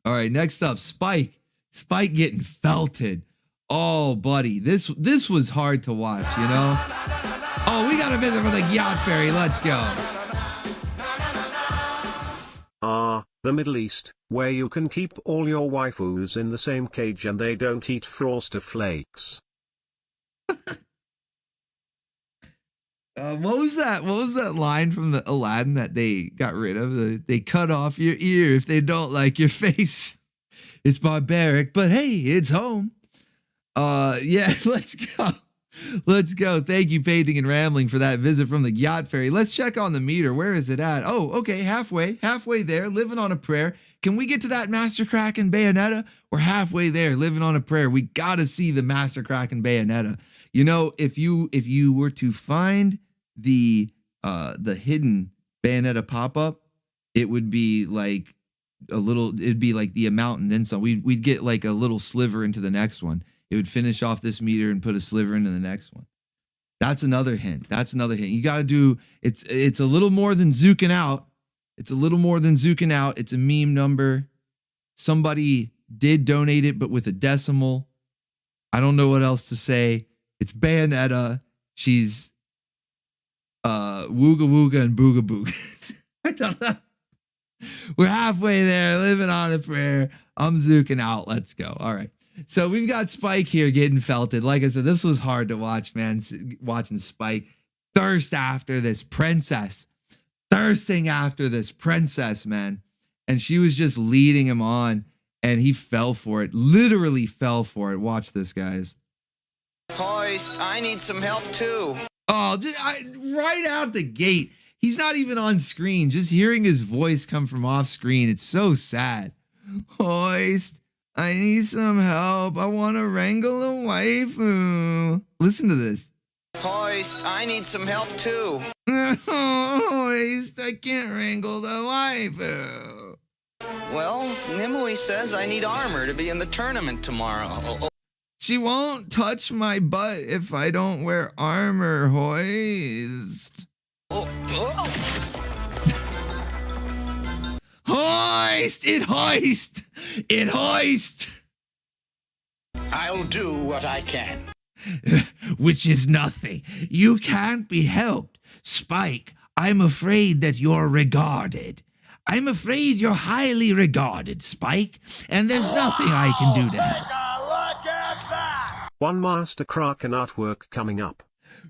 All right, next up, Spike. Spike getting felted. Oh, buddy, this was hard to watch, you know? Oh, we got a visit from the Gyat Fairy. Let's go. The Middle East, where you can keep all your waifus in the same cage and they don't eat Froster Flakes. What was that? What was that line from the Aladdin that they got rid of? They cut off your ear if they don't like your face. It's barbaric, but hey, it's home. Yeah, let's go. Let's go. Thank you, Painting and Rambling, for that visit from the Gyat Fairy. Let's check on the meter. Where is it at? Oh, okay, halfway there, living on a prayer. Can we get to that Master Krakken Bayonetta? We're halfway there, living on a prayer. We gotta see the Master Krakken Bayonetta. You know, if you were to find the hidden Bayonetta pop-up, it would be like it'd be like the amount and then some. We'd get like a little sliver into the next one. It would finish off this meter and put a sliver into the next one. That's another hint. That's another hint. You got to do, it's a little more than zooking out. It's a little more than zooking out. It's a meme number. Somebody did donate it, but with a decimal. I don't know what else to say. It's Bayonetta. She's wooga wooga and booga booga. I don't know. We're halfway there, living on a prayer. I'm zooking out. Let's go. All right. So we've got Spike here getting felted. Like I said, this was hard to watch, man. Watching Spike thirst after this princess. Thirsting after this princess, man. And she was just leading him on. and he fell for it. Literally fell for it. Watch this, guys. Hoist, I need some help too. Oh, right out the gate. He's not even on screen. Just hearing his voice come from off screen. It's so sad. Hoist, I need some help. I want to wrangle a waifu. Listen to this. Hoist, I need some help too. Hoist, I can't wrangle the waifu. Well, Nimue says I need armor to be in the tournament tomorrow. She won't touch my butt if I don't wear armor, Hoist. Hoist! It hoist! It hoist! I'll do what I can. Which is nothing. You can't be helped. Spike, I'm afraid that you're regarded. I'm afraid you're highly regarded, Spike, and there's nothing I can do to help. Look at that! One Master Kraken artwork coming up.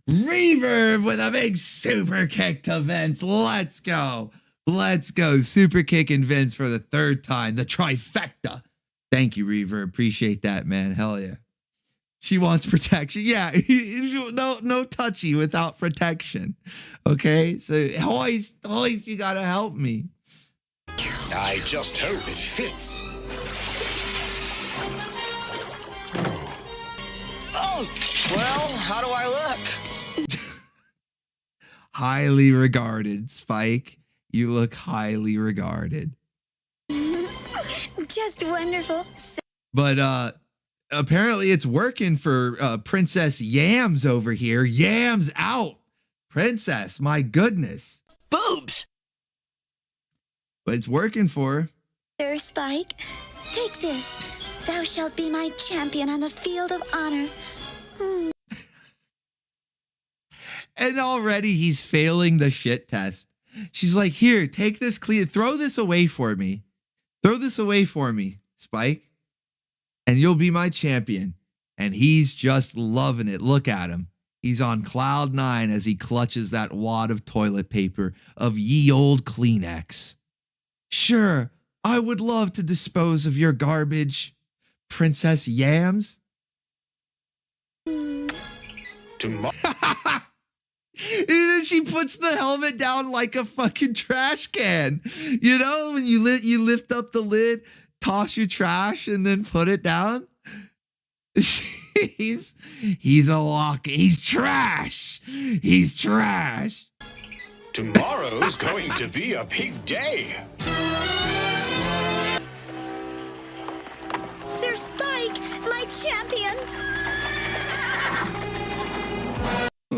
Reverb with a big super kick to Vince. Let's go. Let's go. Super kicking Vince for the third time. The trifecta. Thank you, Reverb. Appreciate that, man. Hell yeah. She wants protection. Yeah, no touchy without protection. Okay, so Hoist, you gotta help me. I just hope it fits. Oh, well, how do I look? Highly regarded, Spike. You look highly regarded. Just wonderful. But apparently it's working for Princess Yams over here. Yams out. Princess, my goodness. Boobs! But it's working for her. Sir Spike, take this. Thou shalt be my champion on the field of honor. And already he's failing the shit test. She's like, here, take this clear. Throw this away for me. Throw this away for me, Spike. And you'll be my champion. And he's just loving it. Look at him. He's on cloud 9 as he clutches that wad of toilet paper of ye old Kleenex. Sure, I would love to dispose of your garbage, Princess Yams. Tomorrow. And then she puts the helmet down like a fucking trash can. You know, when you lift up the lid, toss your trash, and then put it down. He's a walk. He's trash. He's trash. Tomorrow's going to be a big day. Sir Spike, my champion.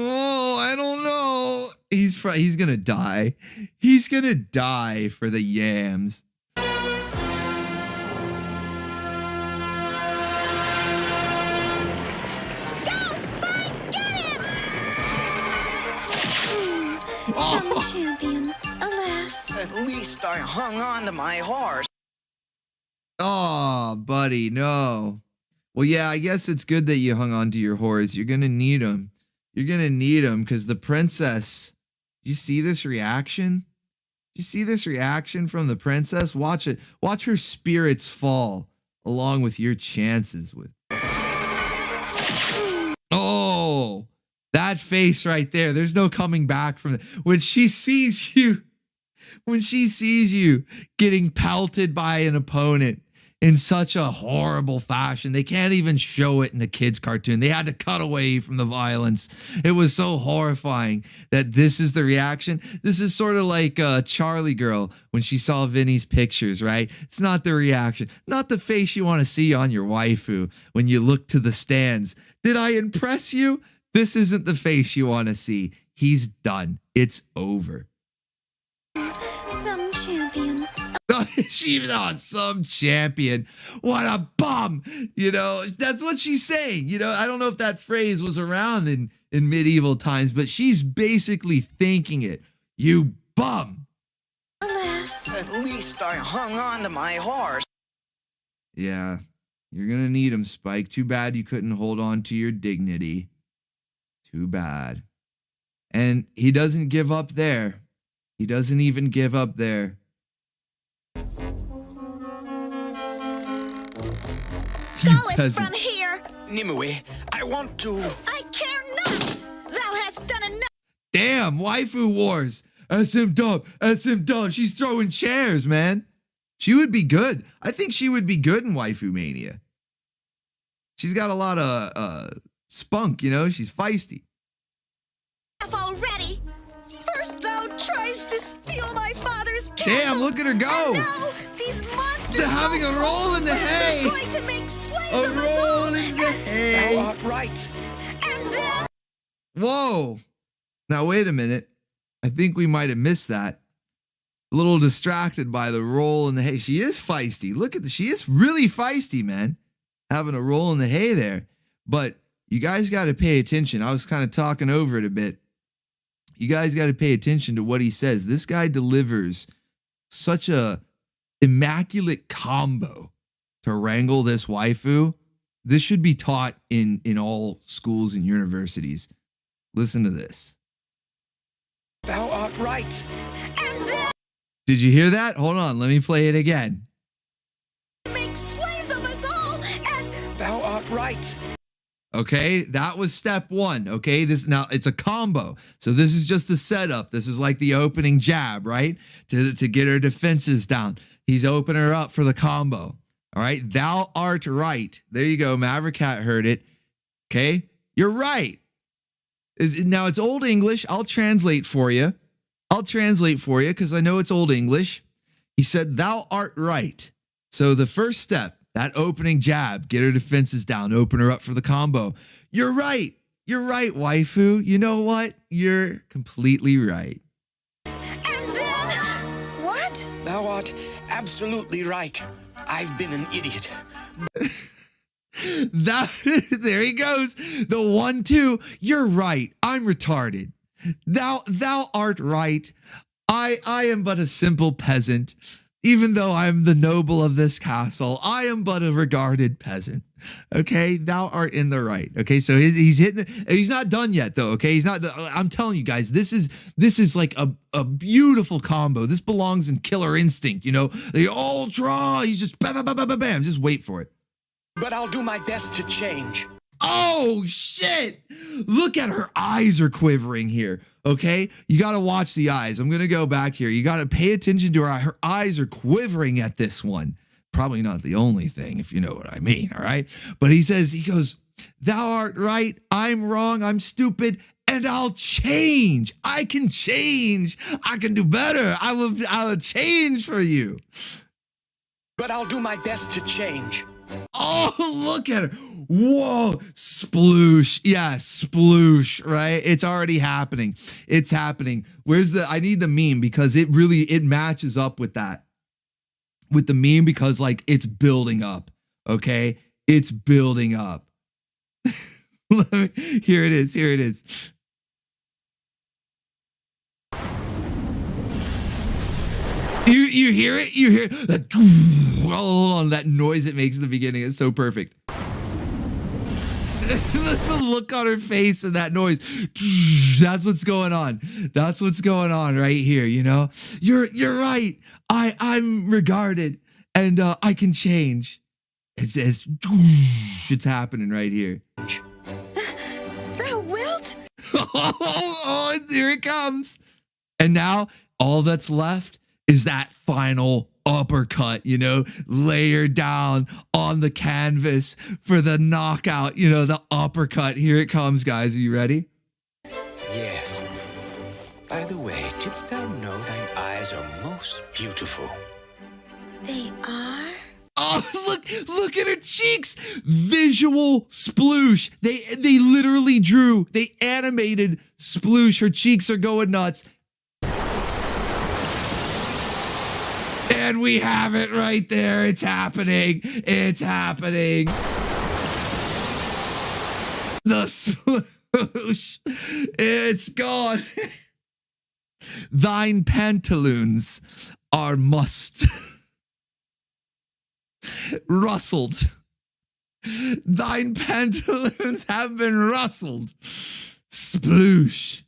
Oh, I don't know. He's gonna die. He's gonna die for the Yams. Go, Spike, get him! Some champion, alas. At least I hung on to my horse. Oh, buddy, no. Well, yeah, I guess it's good that you hung on to your horse. You're gonna need him. You're gonna need him because the princess. You see this reaction? You see this reaction from the princess? Watch it. Watch her spirits fall along with your chances with. Oh, that face right there. There's no coming back from it. When she sees you getting pelted by an opponent in such a horrible fashion, they can't even show it in a kid's cartoon. They had to cut away from the violence. It was so horrifying that this is the reaction. This is sort of like Charlie Girl when she saw Vinny's pictures, right? It's not the reaction, not the face you want to see on your waifu when you look to the stands. Did I impress you? This isn't the face you want to see. He's done. It's over. Some champion. She's some champion. What a bum. You know, that's what she's saying. You know, I don't know if that phrase was around in medieval times, but she's basically thinking it. You bum. Alas. At least I hung on to my horse. Yeah, you're going to need him, Spike. Too bad you couldn't hold on to your dignity. Too bad. And he doesn't give up there. He doesn't even give up there. You Goest peasant. from here. Nimue, I want to. I care not. Thou hast done enough. Damn, waifu wars. SM dub, SM dub. She's throwing chairs, man. She would be good. I think she would be good in Waifu Mania. She's got a lot of spunk, you know? She's feisty. Already. First thou tries to steal my father's castle. Damn, look at her go. And now these monsters. They're having a roll in the hay. They're going to make slaves A of us all. roll in the hay. Thou art right. And then. Whoa. Now, wait a minute. I think we might have missed that. A little distracted by the roll in the hay. She is feisty. Look at she is really feisty, man. Having a roll in the hay there. But you guys got to pay attention. I was kind of talking over it a bit. You guys got to pay attention to what he says. This guy delivers such a immaculate combo to wrangle this waifu. This should be taught in all schools and universities. Listen to this. Thou art right. And then. Did you hear that? Hold on, let me play it again. Make slaves of us all. And. Thou art right. Okay, that was step one. Okay, this now it's a combo. So this is just the setup. This is like the opening jab, right? To get her defenses down. He's opening her up for the combo. All right, thou art right. There you go. Maverick Cat heard it. Okay, you're right. Now it's Old English. I'll translate for you. Because I know it's Old English. He said, thou art right. So the first step, that opening jab, get her defenses down, open her up for the combo. You're right. You're right, waifu. You know what? You're completely right. And then. What? Thou art absolutely right. I've been an idiot. There he goes. The 1-2. You're right. I'm retarded. Thou art right. I am but a simple peasant. Even though I am the noble of this castle, I am but a regarded peasant. Okay, thou art in the right. Okay, so he's hitting. He's not done yet, though. Okay, he's not. I'm telling you guys, this is like a beautiful combo. This belongs in Killer Instinct. You know, the ultra. He's just bam, bam, bam, bam, bam. Just wait for it. But I'll do my best to change. Oh, shit. Look at her eyes are quivering here. Okay, you got to watch the eyes. I'm going to go back here. You got to pay attention to her. Her eyes are quivering at this one. Probably not the only thing, if you know what I mean. All right. But he goes, thou art right. I'm wrong. I'm stupid. And I'll change. I can change. I can do better. I will change for you. But I'll do my best to change. Oh, look at her. Whoa, sploosh. Yeah, sploosh, right? It's already happening. It's happening. I need the meme because it matches up with that. With the meme because like it's building up, okay? It's building up. Here it is. You hear it? You hear that? Oh, that noise it makes in the beginning is so perfect. The look on her face and that noise. That's what's going on. That's what's going on right here. You know, you're right. I'm regarded and I can change. It's happening right here. Thou wilt? Oh, here it comes. And now all that's left is that final uppercut, you know, layered down on the canvas for the knockout, you know, the uppercut. Here it comes, guys. Are you ready? Yes. By the way, didst thou know thine eyes are most beautiful? They are? Oh, look at her cheeks. Visual sploosh. They literally they animated sploosh. Her cheeks are going nuts. And we have it right there. It's happening. It's happening. The sploosh. It's gone. Thine pantaloons are rustled. Thine pantaloons have been rustled. Sploosh.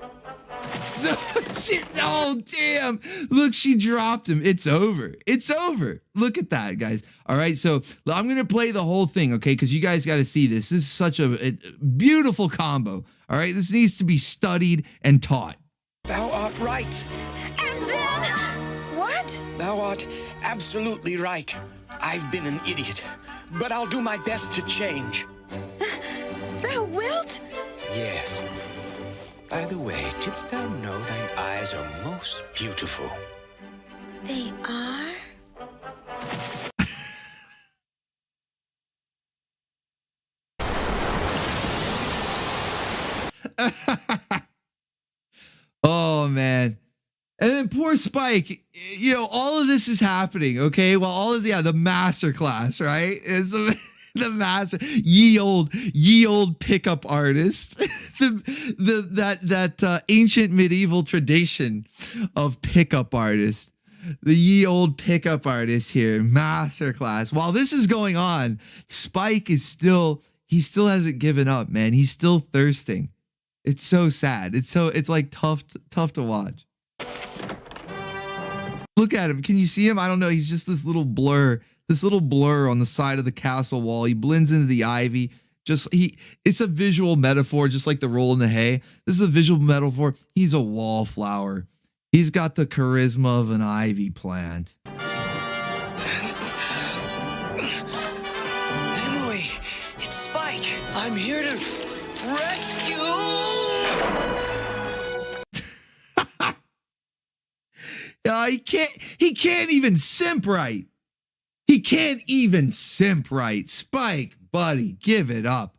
Oh, shit. Oh, damn. Look, she dropped him. It's over. It's over. Look at that, guys. All right, so I'm going to play the whole thing, okay, because you guys got to see this. This is such a beautiful combo. All right, this needs to be studied and taught. Thou art right. And then... What? Thou art absolutely right. I've been an idiot, but I'll do my best to change. Thou wilt? Yes. By the way, didst thou know thine eyes are most beautiful? They are? Oh, man. And then poor Spike, you know, all of this is happening, okay? Well, all of the master class, right? It's the master, ye old pickup artist, that ancient medieval tradition of pickup artists, the ye old pickup artist here, master class. While this is going on, Spike is still hasn't given up, man. He's still thirsting. It's so sad. It's like tough to watch. Look at him. Can you see him? I don't know. He's just this little blur on the side of the castle wall. He blends into the ivy. It's a visual metaphor, just like the roll in the hay. This is a visual metaphor. He's a wallflower. He's got the charisma of an ivy plant. Annoy, it's Spike. I'm here to rescue. He can't even simp right. He can't even simp right. Spike, buddy, give it up.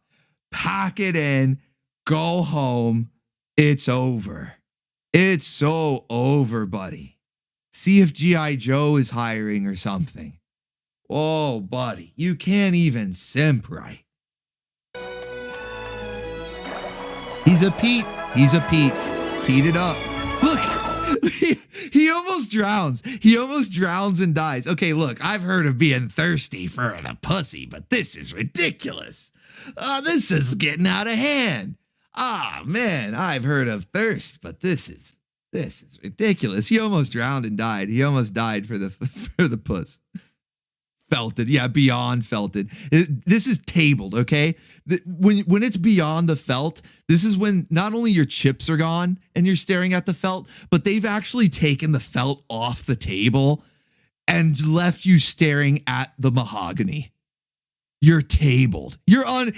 Pack it in. Go home. It's over. It's so over, buddy. See if G.I. Joe is hiring or something. Oh, buddy, you can't even simp right. He's a Pete. He's a Pete. Pete it up. Look. He almost drowns. He almost drowns and dies. Okay, look, I've heard of being thirsty for the pussy, but this is ridiculous. This is getting out of hand. Man, I've heard of thirst, but this is ridiculous. He almost drowned and died. He almost died for the puss. Felted, yeah, beyond felted. This is tabled, okay? When it's beyond the felt, this is when not only your chips are gone and you're staring at the felt, but they've actually taken the felt off the table and left you staring at the mahogany. You're tabled.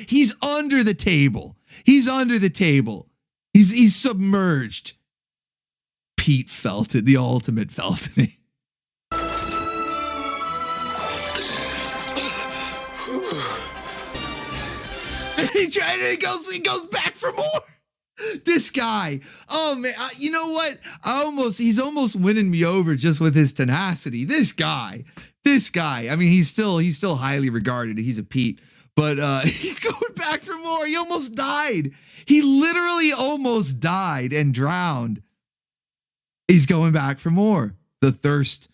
He's under the table. He's under the table. He's submerged. Pete felted, the ultimate felting. He goes back for more. This guy. Oh man, you know what? He's almost winning me over just with his tenacity. This guy. I mean, he's still highly regarded. He's a Pete, but he's going back for more. He almost died. He literally almost died and drowned. He's going back for more. The thirst.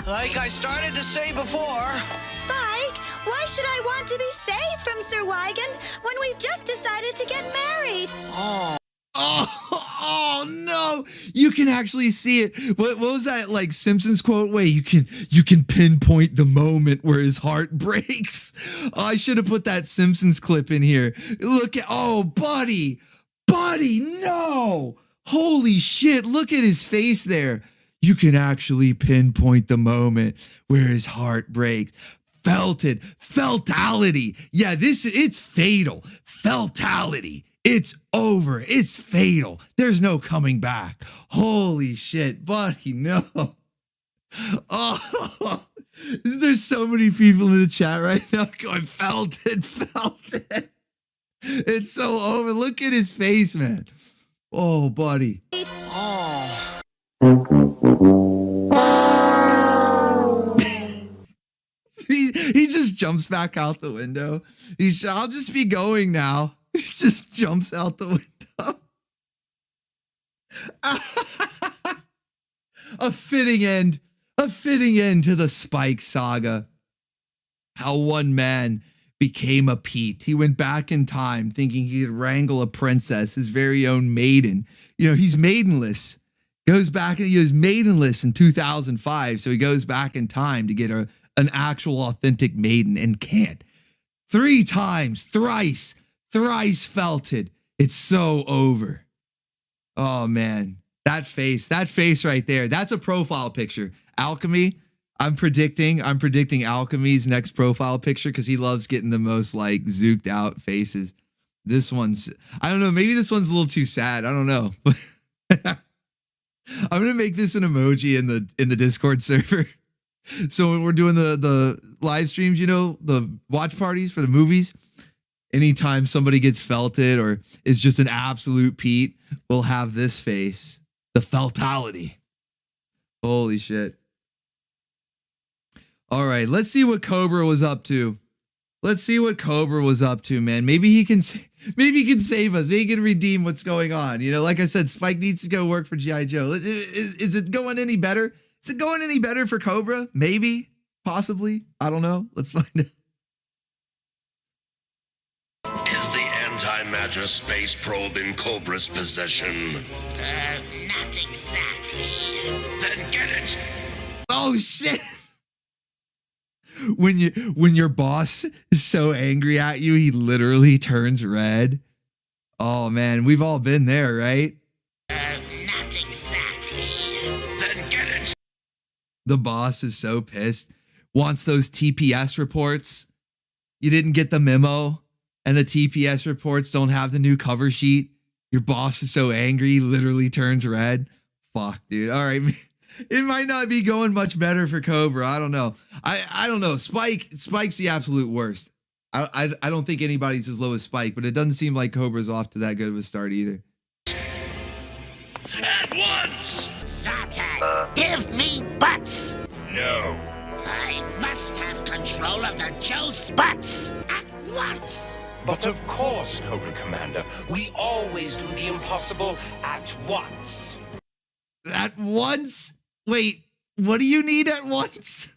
Like I started to say before. Spike, why should I want to be saved from Sir Wigand when we've just decided to get married? Oh no! You can actually see it. What was that like Simpsons quote? Wait, you can pinpoint the moment where his heart breaks. Oh, I should have put that Simpsons clip in here. Look at buddy, no! Holy shit! Look at his face there. You can actually pinpoint the moment where his heart breaks. Felted, feltality. Yeah, it's fatal. Feltality. It's over. It's fatal. There's no coming back. Holy shit, buddy, no. Oh, there's so many people in the chat right now going, felted. It's so over. Look at his face, man. Oh, buddy. He just jumps back out the window. I'll just be going now. He just jumps out the window. A fitting end to the Spike saga. How one man became a Pete. He went back in time thinking he could wrangle a princess, his very own maiden. You know, he's maidenless. Goes back and he was maidenless in 2005. So he goes back in time to get an actual authentic maiden and can't. 3 times, thrice felted. It's so over. Oh man, that face right there. That's a profile picture. Alchemy. I'm predicting Alchemy's next profile picture because he loves getting the most like zooked out faces. This one's, I don't know, maybe this one's a little too sad. I don't know. I'm gonna make this an emoji in the Discord server. So when we're doing the live streams, you know, the watch parties for the movies, anytime somebody gets felted or is just an absolute Pete, we'll have this face, the feltality. Holy shit. All right, let's see what Cobra was up to. Let's see what Cobra was up to, man. Maybe he can save us. Maybe he can redeem what's going on. You know, like I said, Spike needs to go work for G.I. Joe. Is it going any better? Is it going any better for Cobra? Maybe, possibly. I don't know. Let's find out. Is the antimatter space probe in Cobra's possession? Not exactly. Then get it! Oh, shit! When your boss is so angry at you, he literally turns red. Oh, man, we've all been there, right? Not exactly. Then get it! The boss is so pissed. Wants those TPS reports. You didn't get the memo. And the TPS reports don't have the new cover sheet. Your boss is so angry, he literally turns red. Fuck, dude. All right. It might not be going much better for Cobra. I don't know. I don't know. Spike's the absolute worst. I don't think anybody's as low as Spike, but it doesn't seem like Cobra's off to that good of a start either. At once! Zartan, give me butts! No. I must have control of the Joe's butts at once! But of course, Cobra Commander, we always do the impossible at once. At once? Wait, what do you need at once?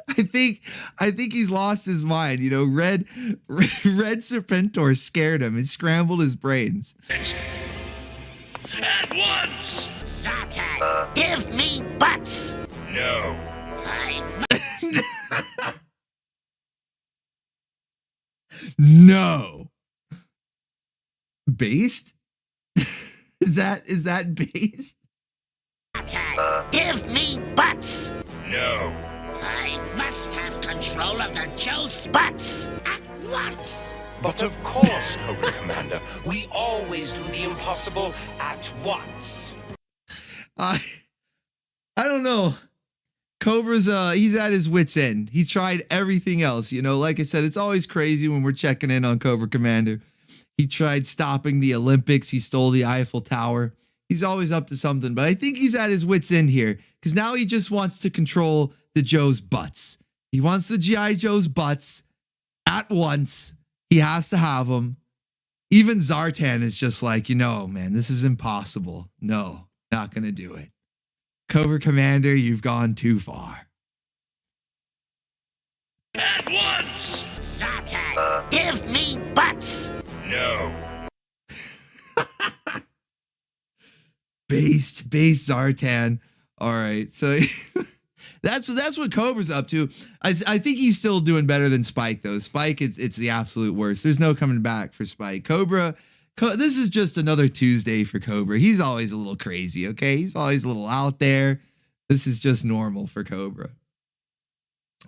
I think he's lost his mind. You know, Red Serpentor scared him and scrambled his brains. At once! Zartan, give me butts! No. No. Based? Is that based? Zartan, give me butts! No. I must have control of the Joe's butts at once! But of course, Cobra Commander, we always do the impossible at once. I don't know. Cobra's he's at his wit's end. He's tried everything else. You know, like I said, it's always crazy when we're checking in on Cobra Commander. He tried stopping the Olympics. He stole the Eiffel Tower. He's always up to something, but I think he's at his wit's end here because now he just wants to control the Joe's butts. He wants the G.I. Joe's butts at once. He has to have them. Even Zartan is just like, you know, man, this is impossible. No, not going to do it. Cobra Commander, you've gone too far. At once! Zartan, give me butts! No. Based Zartan. All right, so that's what Cobra's up to. I think he's still doing better than Spike though. Spike, it's the absolute worst. There's no coming back for Spike. Cobra, this is just another Tuesday for Cobra. He's always a little crazy. Okay, he's always a little out there. This is just normal for Cobra.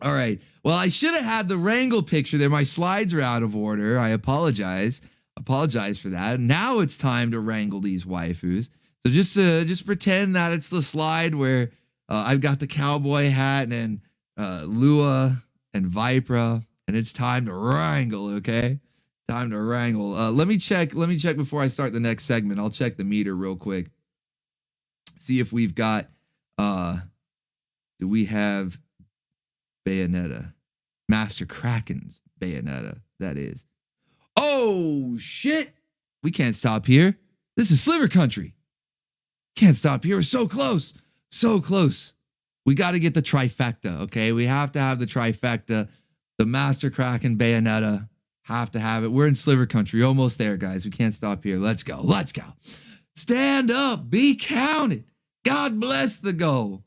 All right. Well, I should have had the Wrangle picture there. My slides are out of order. I apologize. Apologize for that. Now it's time to wrangle these waifus. So just pretend that it's the slide where I've got the cowboy hat and Lua and Vipra, and it's time to wrangle. Okay, time to wrangle. Let me check before I start the next segment. I'll check the meter real quick. See if we've got. Do we have Bayonetta? Master Krakken's Bayonetta. That is. Oh shit! We can't stop here. This is Sliver Country. Can't stop here. We're so close. So close. We got to get the trifecta, okay? We have to have the trifecta. The Master Krakken Bayonetta. Have to have it. We're in Sliver Country. Almost there, guys. We can't stop here. Let's go. Let's go. Stand up. Be counted. God bless the goal.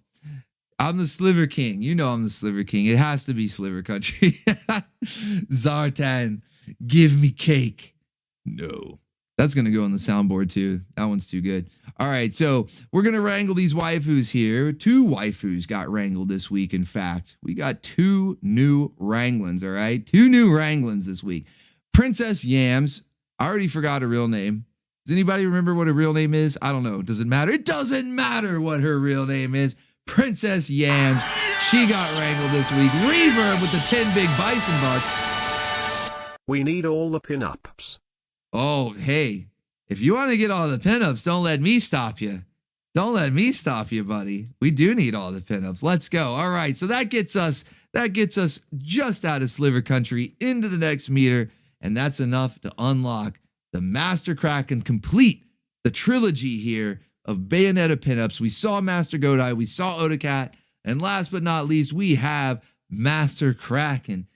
I'm the Sliver King. You know I'm the Sliver King. It has to be Sliver Country. Zartan, give me cake. No. That's going to go on the soundboard too. That one's too good. All right, so we're going to wrangle these waifus here. 2 waifus got wrangled this week, in fact. We got 2 new wranglings, all right? 2 new wranglings this week. Princess Yams. I already forgot her real name. Does anybody remember what her real name is? I don't know. Does it matter? It doesn't matter what her real name is. Princess Yams. She got wrangled this week. Reverb with the 10 big Bison bucks. We need all the pinups. Oh, hey, if you want to get all the pinups, don't let me stop you. Don't let me stop you, buddy. We do need all the pinups. Let's go. All right, so that gets us just out of Sliver Country into the next meter, and that's enough to unlock the Master Krakken, complete the trilogy here of Bayonetta pinups. We saw Master Godai, we saw Otacat, and last but not least, we have Master Krakken.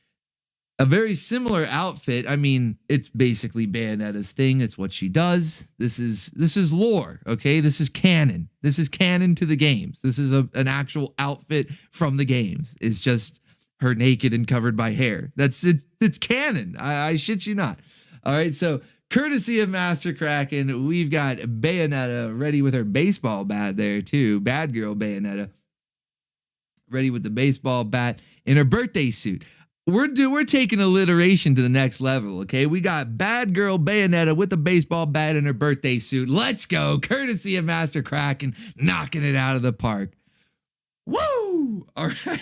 A very similar outfit. I mean, it's basically Bayonetta's thing. It's what she does. This is lore, okay? This is canon. This is canon to the games. This is an actual outfit from the games. It's just her naked and covered by hair. That's it. It's canon. I shit you not. All right, so courtesy of Master Krakken, we've got Bayonetta ready with her baseball bat there too. Bad girl Bayonetta ready with the baseball bat in her birthday suit. We're taking alliteration to the next level, okay? We got bad girl Bayonetta with a baseball bat in her birthday suit. Let's go. Courtesy of Master Krakken, knocking it out of the park. Woo! All right.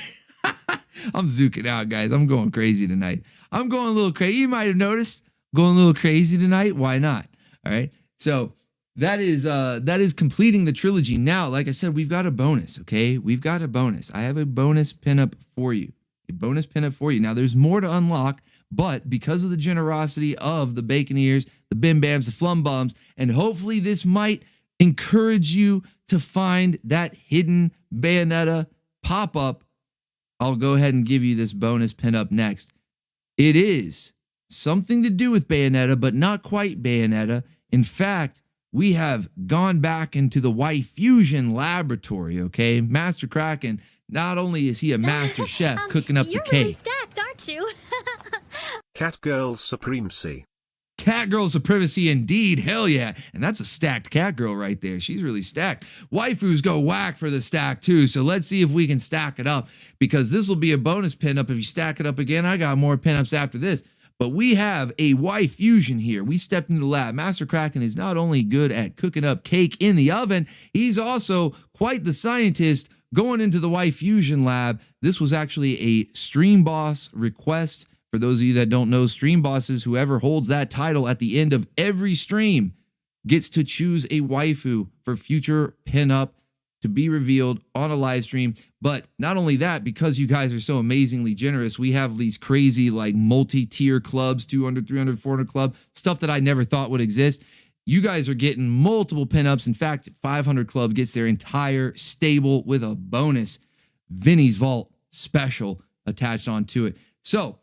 I'm zooking out, guys. I'm going crazy tonight. I'm going a little crazy. You might have noticed, going a little crazy tonight. Why not? All right. So that is completing the trilogy. Now, like I said, we've got a bonus, okay? We've got a bonus. I have a bonus pinup for you. Bonus pinup for you. Now there's more to unlock, but because of the generosity of the bacon ears, the bim bams, the flum bums, and hopefully this might encourage you to find that hidden Bayonetta pop-up, I'll go ahead and give you this bonus pinup next. It is something to do with Bayonetta, but not quite Bayonetta. In fact, we have gone back into the Waifusion laboratory, okay? Master Krakken, not only is he a master chef cooking up the cake. You're really stacked, aren't you? Catgirl supremacy. Catgirl supremacy indeed. Hell yeah. And that's a stacked Catgirl right there. She's really stacked. Waifus go whack for the stack too. So let's see if we can stack it up, because this will be a bonus pinup. If you stack it up again, I got more pinups after this. But we have a Waifusion here. We stepped into the lab. Master Krakken is not only good at cooking up cake in the oven, he's also quite the scientist going into the Waifusion lab. This was actually a stream boss request. For those of you that don't know, stream bosses, whoever holds that title at the end of every stream gets to choose a waifu for future pinup to be revealed on a live stream. But not only that, because you guys are so amazingly generous, we have these crazy like multi-tier clubs, 200, 300, 400 club, stuff that I never thought would exist. You guys are getting multiple pinups. In fact, 500 Club gets their entire stable with a bonus Vinny's Vault special attached onto it. So,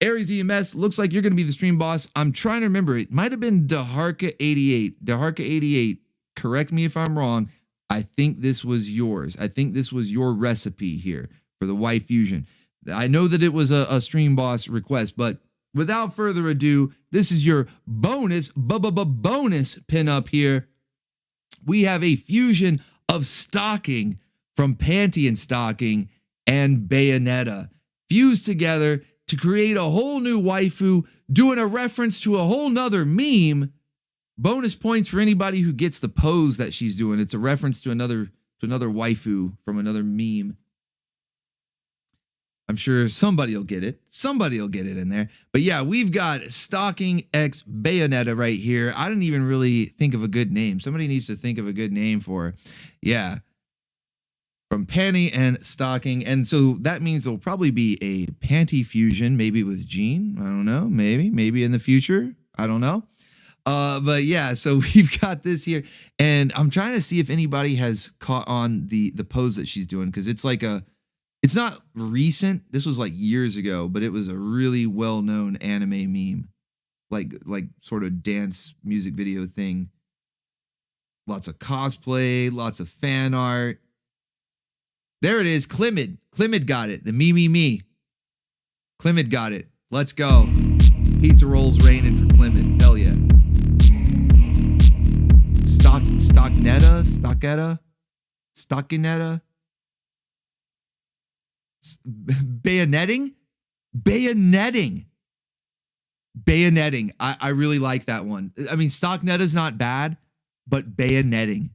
Aries EMS, looks like you're going to be the stream boss. I'm trying to remember. It might have been Daharka88. Daharka88, correct me if I'm wrong. I think this was yours. I think this was your recipe here for the Waifusion. I know that it was a stream boss request, but without further ado, this is your bonus pinup here. We have a fusion of stocking from Panty and Stocking and Bayonetta fused together to create a whole new waifu, doing a reference to a whole nother meme. Bonus points for anybody who gets the pose that she's doing. It's a reference to another waifu from another meme. I'm sure somebody will get it. Somebody will get it in there. But yeah, we've got Stocking X Bayonetta right here. I didn't even really think of a good name. Somebody needs to think of a good name for her. Yeah. From Panty and Stocking. And so that means there'll probably be a Panty fusion, maybe with Jean. I don't know. Maybe in the future. I don't know. But yeah, so we've got this here. And I'm trying to see if anybody has caught on the pose that she's doing, because it's like a It's not recent. This was like years ago, but it was a really well-known anime meme. Like sort of dance music video thing. Lots of cosplay, lots of fan art. There it is, Climid. Climid got it. The me. Climid got it. Let's go. Pizza rolls raining for Climid. Hell yeah. Stockinetta. Bayonetting. I really like that one. I mean, Stocknetta's not bad, but bayonetting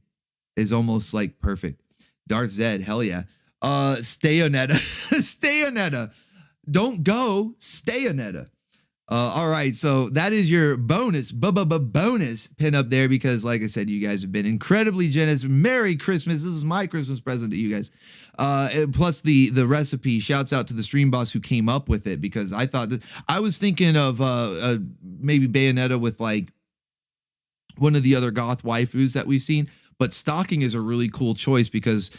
is almost like perfect. Darth Zed, hell yeah. Stayonetta. Stayonetta. Don't go, Stayonetta. All right, so that is your bonus pin up there because, like I said, you guys have been incredibly generous. Merry Christmas. This is my Christmas present to you guys. Plus the recipe. Shouts out to the stream boss who came up with it because I thought that I was thinking of maybe Bayonetta with like one of the other goth waifus that we've seen, but Stocking is a really cool choice because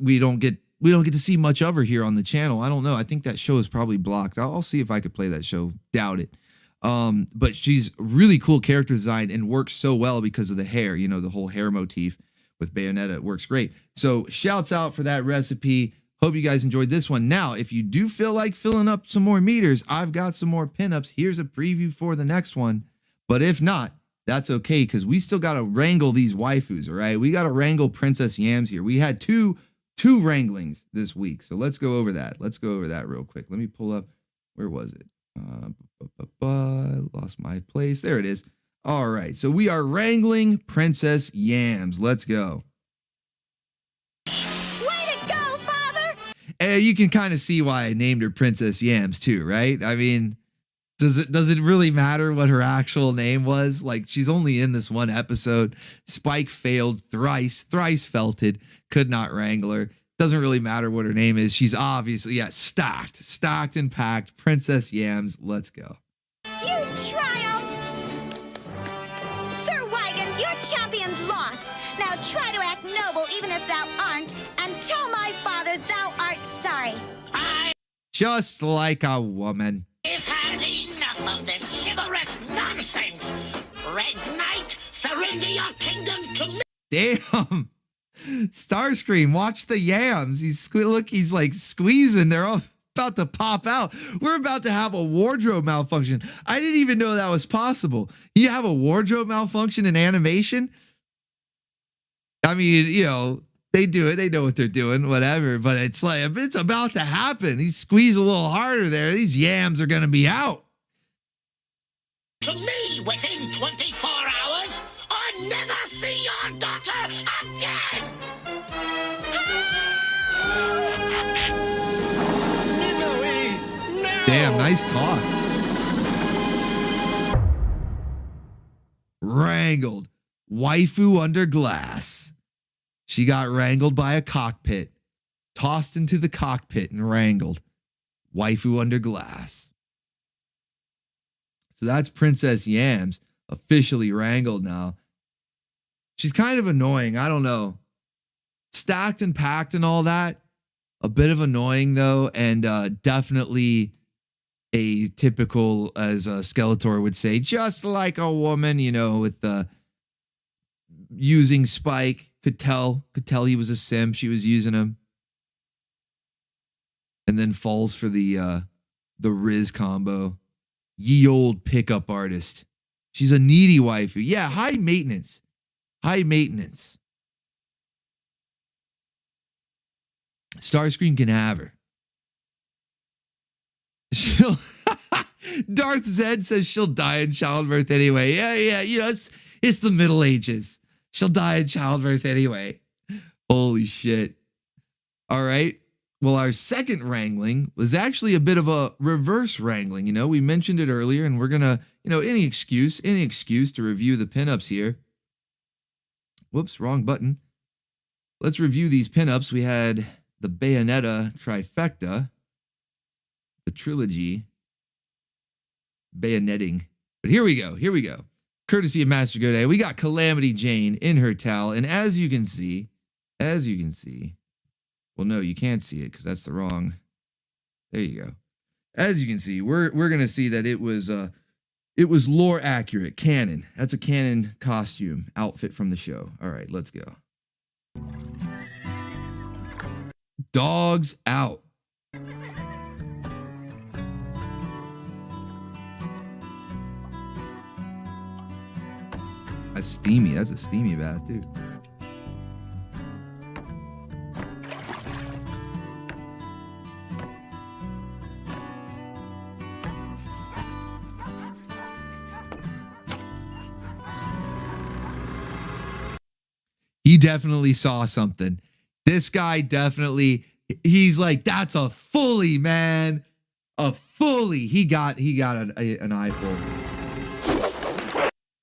we don't get to see much of her here on the channel. I don't know. I think that show is probably blocked. I'll see if I could play that show. Doubt it. But she's really cool character design and works so well because of the hair, you know, the whole hair motif with Bayonetta. It works great. So shouts out for that recipe. Hope you guys enjoyed this one. Now, if you do feel like filling up some more meters, I've got some more pinups. Here's a preview for the next one. But if not, that's okay because we still got to wrangle these waifus, all right? We got to wrangle Princess Yams here. We had two wranglings this week. So let's go over that. Let's go over that real quick. Let me pull up. Where was it? Lost my place. There it is. All right. So we are wrangling Princess Yams. Let's go. Way to go, Father! You can kind of see why I named her Princess Yams too, right? I mean, does it really matter what her actual name was? Like, she's only in this one episode. Spike failed thrice felted, could not wrangle her. Doesn't really matter what her name is. She's obviously, stacked and packed. Princess Yams, let's go. You triumphed! Sir Wygan, your champion's lost. Now try to act noble even if thou aren't, and tell my father thou art sorry. Just like a woman. I've had enough of this chivalrous nonsense. Red Knight, surrender your kingdom to me. Damn. Starscream, watch the yams. He's like squeezing. They're all about to pop out. We're about to have a wardrobe malfunction. I didn't even know that was possible. You have a wardrobe malfunction in animation? I mean, you know, they do it. They know what they're doing, whatever. But it's like, if it's about to happen, he squeezed a little harder there. These yams are going to be out. To me within 24 hours, or never see your daughter again. Damn, nice toss. Wrangled. Waifu under glass. She got wrangled by a cockpit. Tossed into the cockpit and wrangled. Waifu under glass. So that's Princess Yams. Officially wrangled now. She's kind of annoying. I don't know. Stacked and packed and all that. A bit of annoying though. And definitely a typical, as Skeletor would say, just like a woman, you know, with using Spike. Could tell he was a simp. She was using him. And then falls for the Riz combo. Ye old pickup artist. She's a needy waifu. Yeah, high maintenance. High maintenance. Starscream can have her. Darth Zed says she'll die in childbirth anyway. Yeah, you know, it's the Middle Ages. She'll die in childbirth anyway. Holy shit. All right. Well, our second wrangling was actually a bit of a reverse wrangling. You know, we mentioned it earlier, and we're going to, you know, any excuse to review the pinups here. Whoops, wrong button. Let's review these pinups. We had the Bayonetta trifecta, the trilogy, bayonetting. But here we go. Courtesy of Master Goday, we got Calamity Jane in her towel. And as you can see, Well, no, you can't see it because that's the wrong. There you go. As you can see, we're gonna see that it was lore accurate, canon. That's a canon costume outfit from the show. All right, let's go. Dogs out. That's steamy. That's a steamy bath too. He definitely saw something. This guy definitely, he's like, that's a fully, man. A fully. He got an eyeful.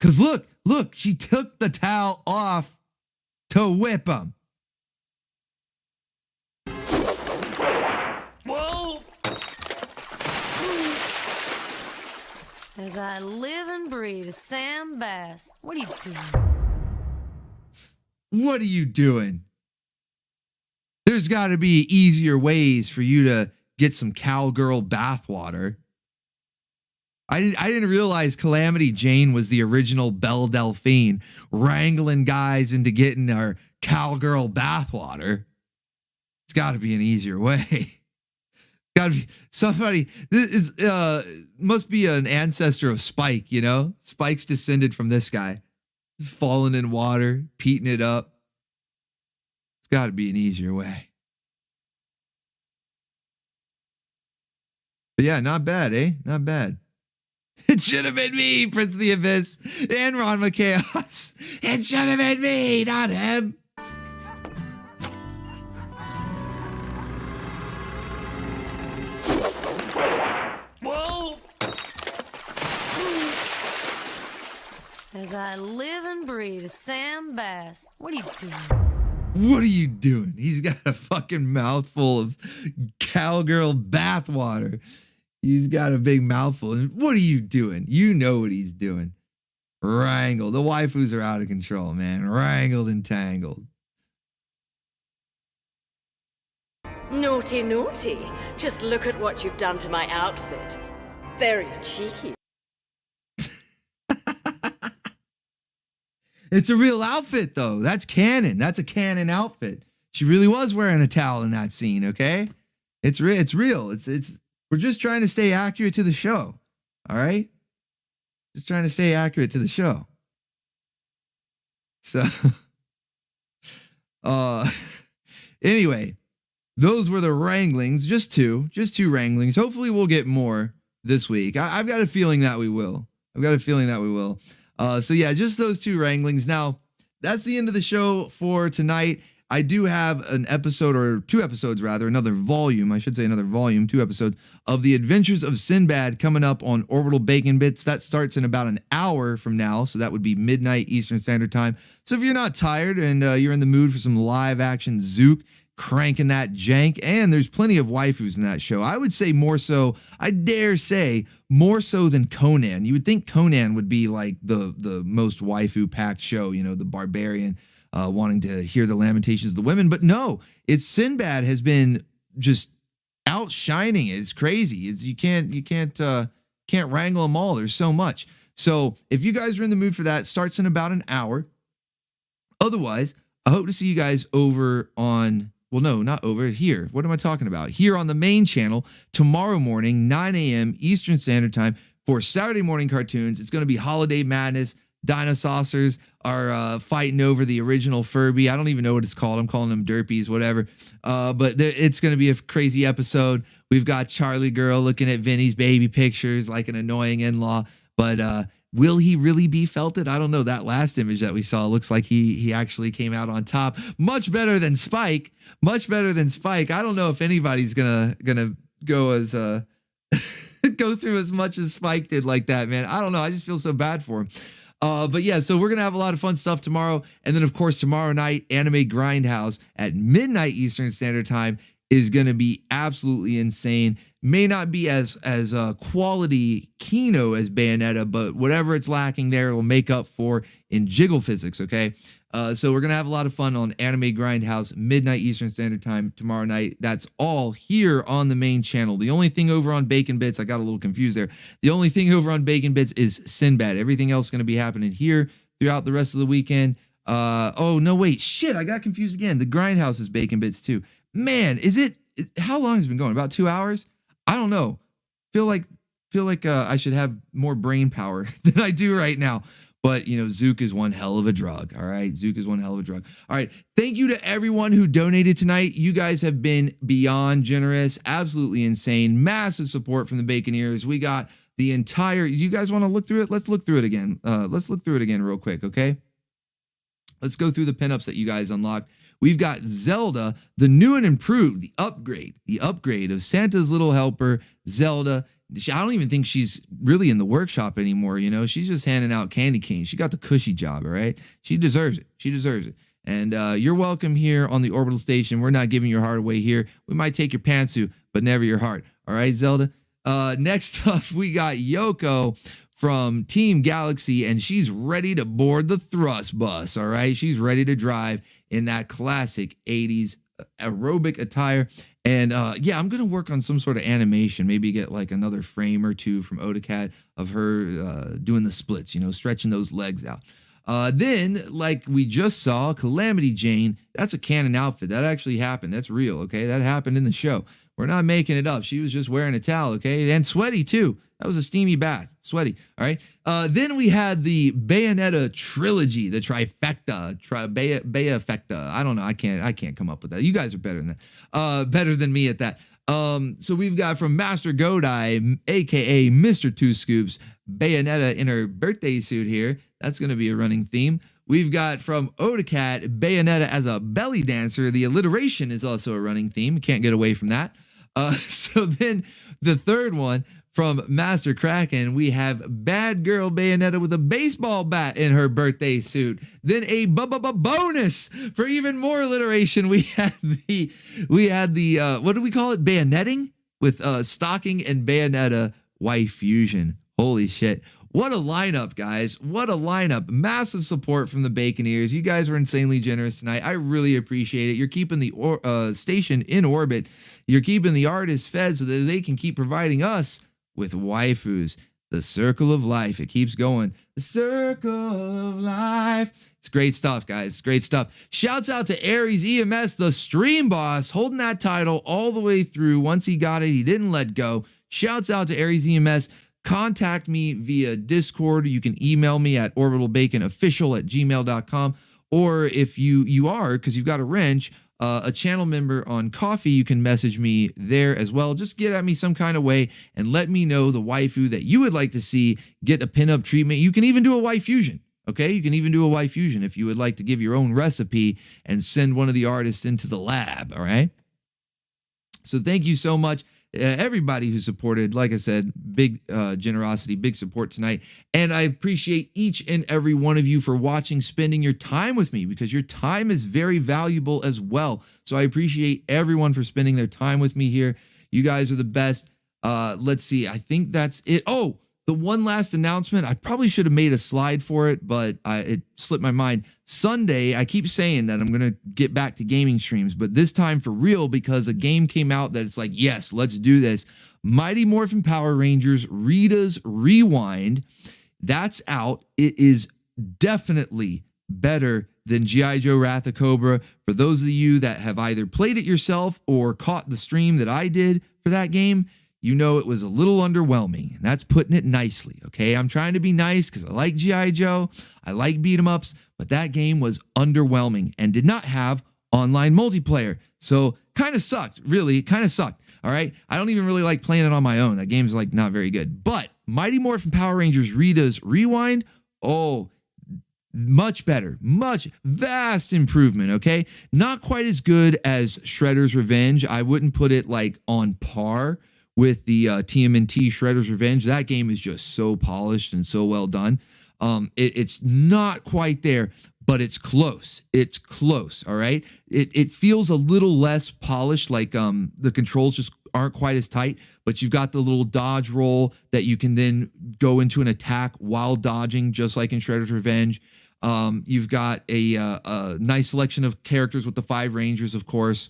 Cause look, she took the towel off to whip him. Whoa! As I live and breathe, Sam Bass. What are you doing? What are you doing? There's got to be easier ways for you to get some cowgirl bathwater. I didn't realize Calamity Jane was the original Belle Delphine, wrangling guys into getting our cowgirl bathwater. It's got to be an easier way. Got to be somebody. This is must be an ancestor of Spike. You know, Spike's descended from this guy. Falling in water, peating it up. It's got to be an easier way. But yeah, not bad, eh? Not bad. It should have been me, Prince of the Abyss and Ron Chaos. It should have been me, not him. Whoa! As I live and breathe, Sam Bass. What are you doing? What are you doing? He's got a fucking mouthful of cowgirl bathwater. He's got a big mouthful. What are you doing? You know what he's doing. Wrangle. The waifus are out of control, man. Wrangled and tangled. Naughty, naughty. Just look at what you've done to my outfit. Very cheeky. It's a real outfit, though. That's canon. That's a canon outfit. She really was wearing a towel in that scene, okay? It's real. We're just trying to stay accurate to the show. All right? Just trying to stay accurate to the show. So, anyway, those were the wranglings. Just two wranglings. Hopefully we'll get more this week. I've got a feeling that we will. So yeah, just those two wranglings. Now, that's the end of the show for tonight. I do have an episode, or two episodes rather, another volume two episodes of The Adventures of Sinbad coming up on Orbital Bacon Bits. That starts in about an hour from now, so that would be midnight Eastern Standard Time. So if you're not tired and you're in the mood for some live action Zook, cranking that jank, and there's plenty of waifus in that show. I would say more so, I dare say, more so than Conan. You would think Conan would be like the most waifu-packed show, you know, the barbarian wanting to hear the lamentations of the women. But no, it's Sinbad has been just outshining it. It's crazy. You can't wrangle them all. There's so much. So if you guys are in the mood for that, it starts in about an hour. Otherwise, I hope to see you guys over on... Well, no, not over here. What am I talking about? Here on the main channel tomorrow morning, 9 a.m. Eastern Standard Time for Saturday morning cartoons. It's going to be Holiday Madness. Dinosaurs are fighting over the original Furby. I don't even know what it's called. I'm calling them Derpies, whatever. But it's going to be a crazy episode. We've got Charlie Girl looking at Vinny's baby pictures like an annoying in-law. But will he really be felted? I don't know. That last image that we saw looks like he actually came out on top. Much better than Spike. I don't know if anybody's gonna go as go through as much as Spike did like that, man. I don't know. I just feel so bad for him. But yeah, so we're gonna have a lot of fun stuff tomorrow, and then of course tomorrow night, Anime Grindhouse at midnight Eastern Standard Time is gonna be absolutely insane. May not be as quality Kino as Bayonetta, but whatever it's lacking there, it'll make up for in jiggle physics, okay? So we're going to have a lot of fun on Anime Grindhouse, midnight Eastern Standard Time tomorrow night. That's all here on the main channel. The only thing over on Bacon Bits, I got a little confused there. The only thing over on Bacon Bits is Sinbad. Everything else is going to be happening here throughout the rest of the weekend. Oh, no, wait. Shit, I got confused again. The Grindhouse is Bacon Bits too. Man, how long has it been going? About 2 hours? I don't know. Feel like I should have more brain power than I do right now. But, Zook is one hell of a drug, all right? Zook is one hell of a drug. All right, thank you to everyone who donated tonight. You guys have been beyond generous, absolutely insane, massive support from the Baconeers. We got the entire, you guys want to look through it? Let's look through it again. Let's look through it again real quick, okay? Let's go through the pinups that you guys unlocked. We've got Zelda, the new and improved, the upgrade of Santa's Little Helper, Zelda. I don't even think she's really in the workshop anymore, She's just handing out candy canes. She got the cushy job, all right? She deserves it. She deserves it. And you're welcome here on the Orbital Station. We're not giving your heart away here. We might take your pantsuit, but never your heart. All right, Zelda? Next up, we got Yoko from Team Galaxy, and she's ready to board the thrust bus, all right? She's ready to drive in that classic 80s aerobic attire. And yeah, I'm going to work on some sort of animation, maybe get like another frame or two from Odacat of her doing the splits, stretching those legs out. Then, like we just saw, Calamity Jane, that's a canon outfit. That actually happened. That's real, okay? That happened in the show. We're not making it up. She was just wearing a towel, okay? And sweaty, too. That was a steamy bath. Sweaty, all right? Then we had the Bayonetta trilogy, the trifecta, Bayafecta. I don't know. I can't come up with that. You guys are better than that. Better than me at that. So we've got from Master Godai, a.k.a. Mr. Two Scoops, Bayonetta in her birthday suit here. That's going to be a running theme. We've got from Odacat, Bayonetta as a belly dancer. The alliteration is also a running theme. Can't get away from that. So then the third one, from Master Krakken, we have bad girl Bayonetta with a baseball bat in her birthday suit. Then a bonus for even more alliteration. We had the what do we call it? Bayonetting with stocking and Bayonetta wife fusion. Holy shit. What a lineup, guys. What a lineup. Massive support from the Baconeers. You guys were insanely generous tonight. I really appreciate it. You're keeping the station in orbit. You're keeping the artists fed so that they can keep providing us with waifus. The circle of life. It keeps going. The circle of life. It's great stuff, guys. It's great stuff. Shouts out to Aries EMS, the stream boss, holding that title all the way through. Once he got it, he didn't let go. Shouts out to Aries EMS. Contact me via Discord. You can email me at orbitalbaconofficial@gmail.com. Or if you are, because you've got a wrench, a channel member on Coffee, you can message me there as well. Just get at me some kind of way and let me know the waifu that you would like to see get a pinup treatment. You can even do a wife fusion, okay? You can even do a wife fusion if you would like to give your own recipe and send one of the artists into the lab, all right? So thank you so much. Everybody who supported, like I said, big generosity, big support tonight. And I appreciate each and every one of you for watching, spending your time with me, because your time is very valuable as well. So I appreciate everyone for spending their time with me here. You guys are the best. Let's see. I think that's it. Oh, the one last announcement. I probably should have made a slide for it, but it slipped my mind. Sunday, I keep saying that I'm going to get back to gaming streams, but this time for real, because a game came out that it's like, yes, let's do this. Mighty Morphin Power Rangers Rita's Rewind. That's out. It is definitely better than G.I. Joe Wrath of Cobra. For those of you that have either played it yourself or caught the stream that I did for that game, you know it was a little underwhelming, and that's putting it nicely, okay? I'm trying to be nice because I like G.I. Joe, I like beat-em-ups, but that game was underwhelming and did not have online multiplayer. So kind of sucked, really, kind of sucked, all right? I don't even really like playing it on my own. That game's like not very good. But Mighty Morphin Power Rangers Rita's Rewind, oh, much better, vast improvement, okay? Not quite as good as Shredder's Revenge. I wouldn't put it like on par with the TMNT Shredder's Revenge. That game is just so polished and so well done. It's not quite there, but it's close. It's close, all right? It feels a little less polished, like the controls just aren't quite as tight, but you've got the little dodge roll that you can then go into an attack while dodging, just like in Shredder's Revenge. You've got a nice selection of characters with the 5 Rangers, of course.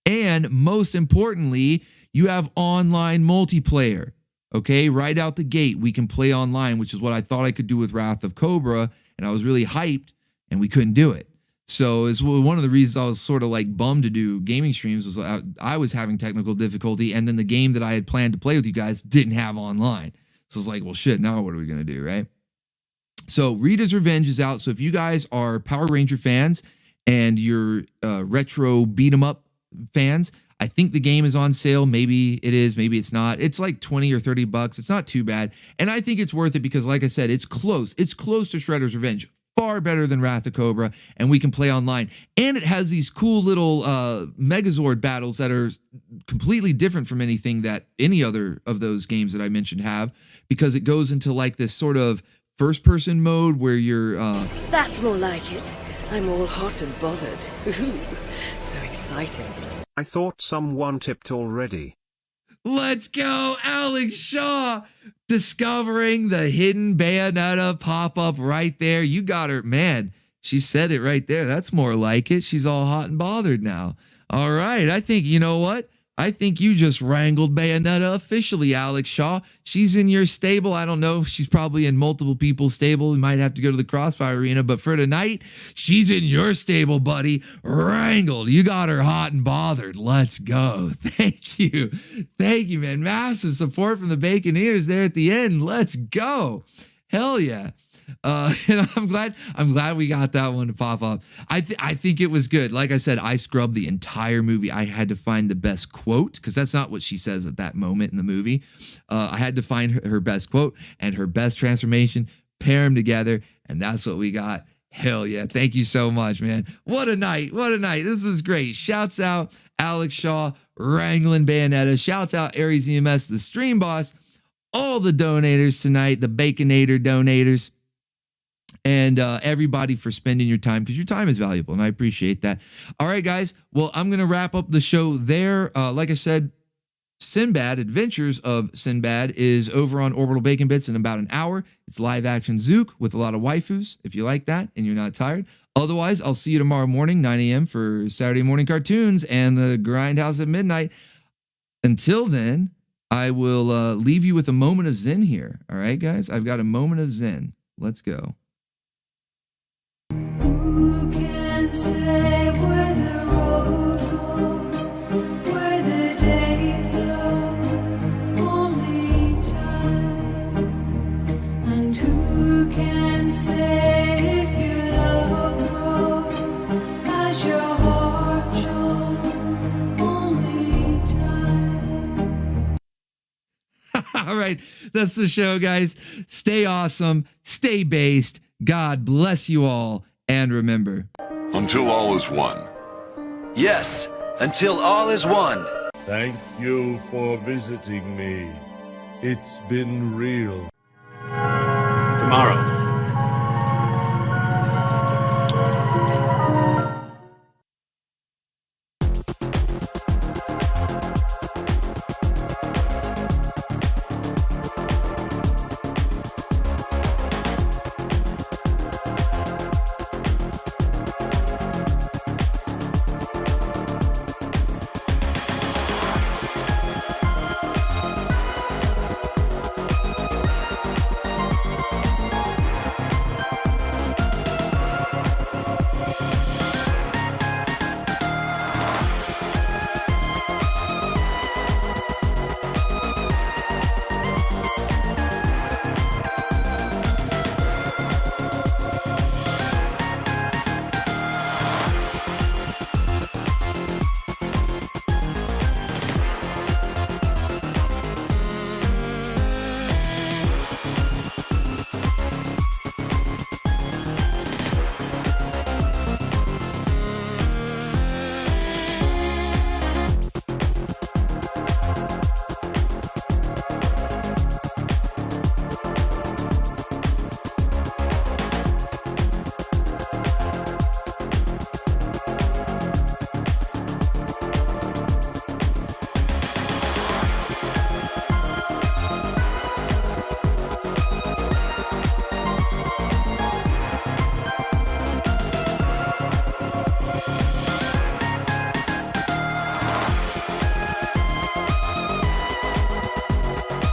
And most importantly, you have online multiplayer. Okay, right out the gate, we can play online, which is what I thought I could do with Wrath of Cobra, and I was really hyped, and we couldn't do it. So it's one of the reasons I was sort of like bummed to do gaming streams was I was having technical difficulty, and then the game that I had planned to play with you guys didn't have online. So it's like, well, shit, now what are we going to do, right? So Rita's Revenge is out. So if you guys are Power Ranger fans and you're retro beat 'em up fans, I think the game is on sale. Maybe it is, maybe it's not. It's like 20 or 30 bucks. It's not too bad. And I think it's worth it because, like I said, it's close. It's close to Shredder's Revenge. Far better than Wrath of Cobra, and we can play online. And it has these cool little Megazord battles that are completely different from anything that any other of those games that I mentioned have, because it goes into like this sort of first-person mode where you're... That's more like it. I'm all hot and bothered. Ooh, so exciting. I thought someone tipped already. Let's go, Alex Shaw, discovering the hidden Bayonetta pop-up right there. You got her, man. She said it right there. That's more like it. She's all hot and bothered now. All right, I think, you know what? I think you just wrangled Bayonetta officially, Alex Shaw. She's in your stable. I don't know. She's probably in multiple people's stable. You might have to go to the Crossfire Arena. But for tonight, she's in your stable, buddy. Wrangled. You got her hot and bothered. Let's go. Thank you. Thank you, man. Massive support from the Baconeers there at the end. Let's go. Hell yeah. And I'm glad we got that one to pop up. I think it was good. Like I said, I scrubbed the entire movie. I had to find the best quote, because that's not what she says at that moment in the movie. I had to find her best quote and her best transformation, pair them together, and that's what we got. Hell yeah. Thank you so much, man. What a night. What a night. This is great. Shouts out Alex Shaw, Wrangling Bayonetta. Shouts out Aries EMS, the stream boss, all the donators tonight, the Baconator donators. And everybody for spending your time, because your time is valuable, and I appreciate that. All right, guys. Well, I'm going to wrap up the show there. Like I said, Sinbad, Adventures of Sinbad, is over on Orbital Bacon Bits in about an hour. It's live action Zook with a lot of waifus, if you like that and you're not tired. Otherwise, I'll see you tomorrow morning, 9 a.m. for Saturday morning cartoons and the Grindhouse at midnight. Until then, I will leave you with a moment of Zen here. All right, guys? I've got a moment of Zen. Let's go. Who can say where the road goes, where the day flows, only time? And who can say if your love grows as your heart shows, only time? All right, that's the show, guys. Stay awesome, stay based. God bless you all. And remember, until all is one. Yes, until all is one. Thank you for visiting me. It's been real. Tomorrow,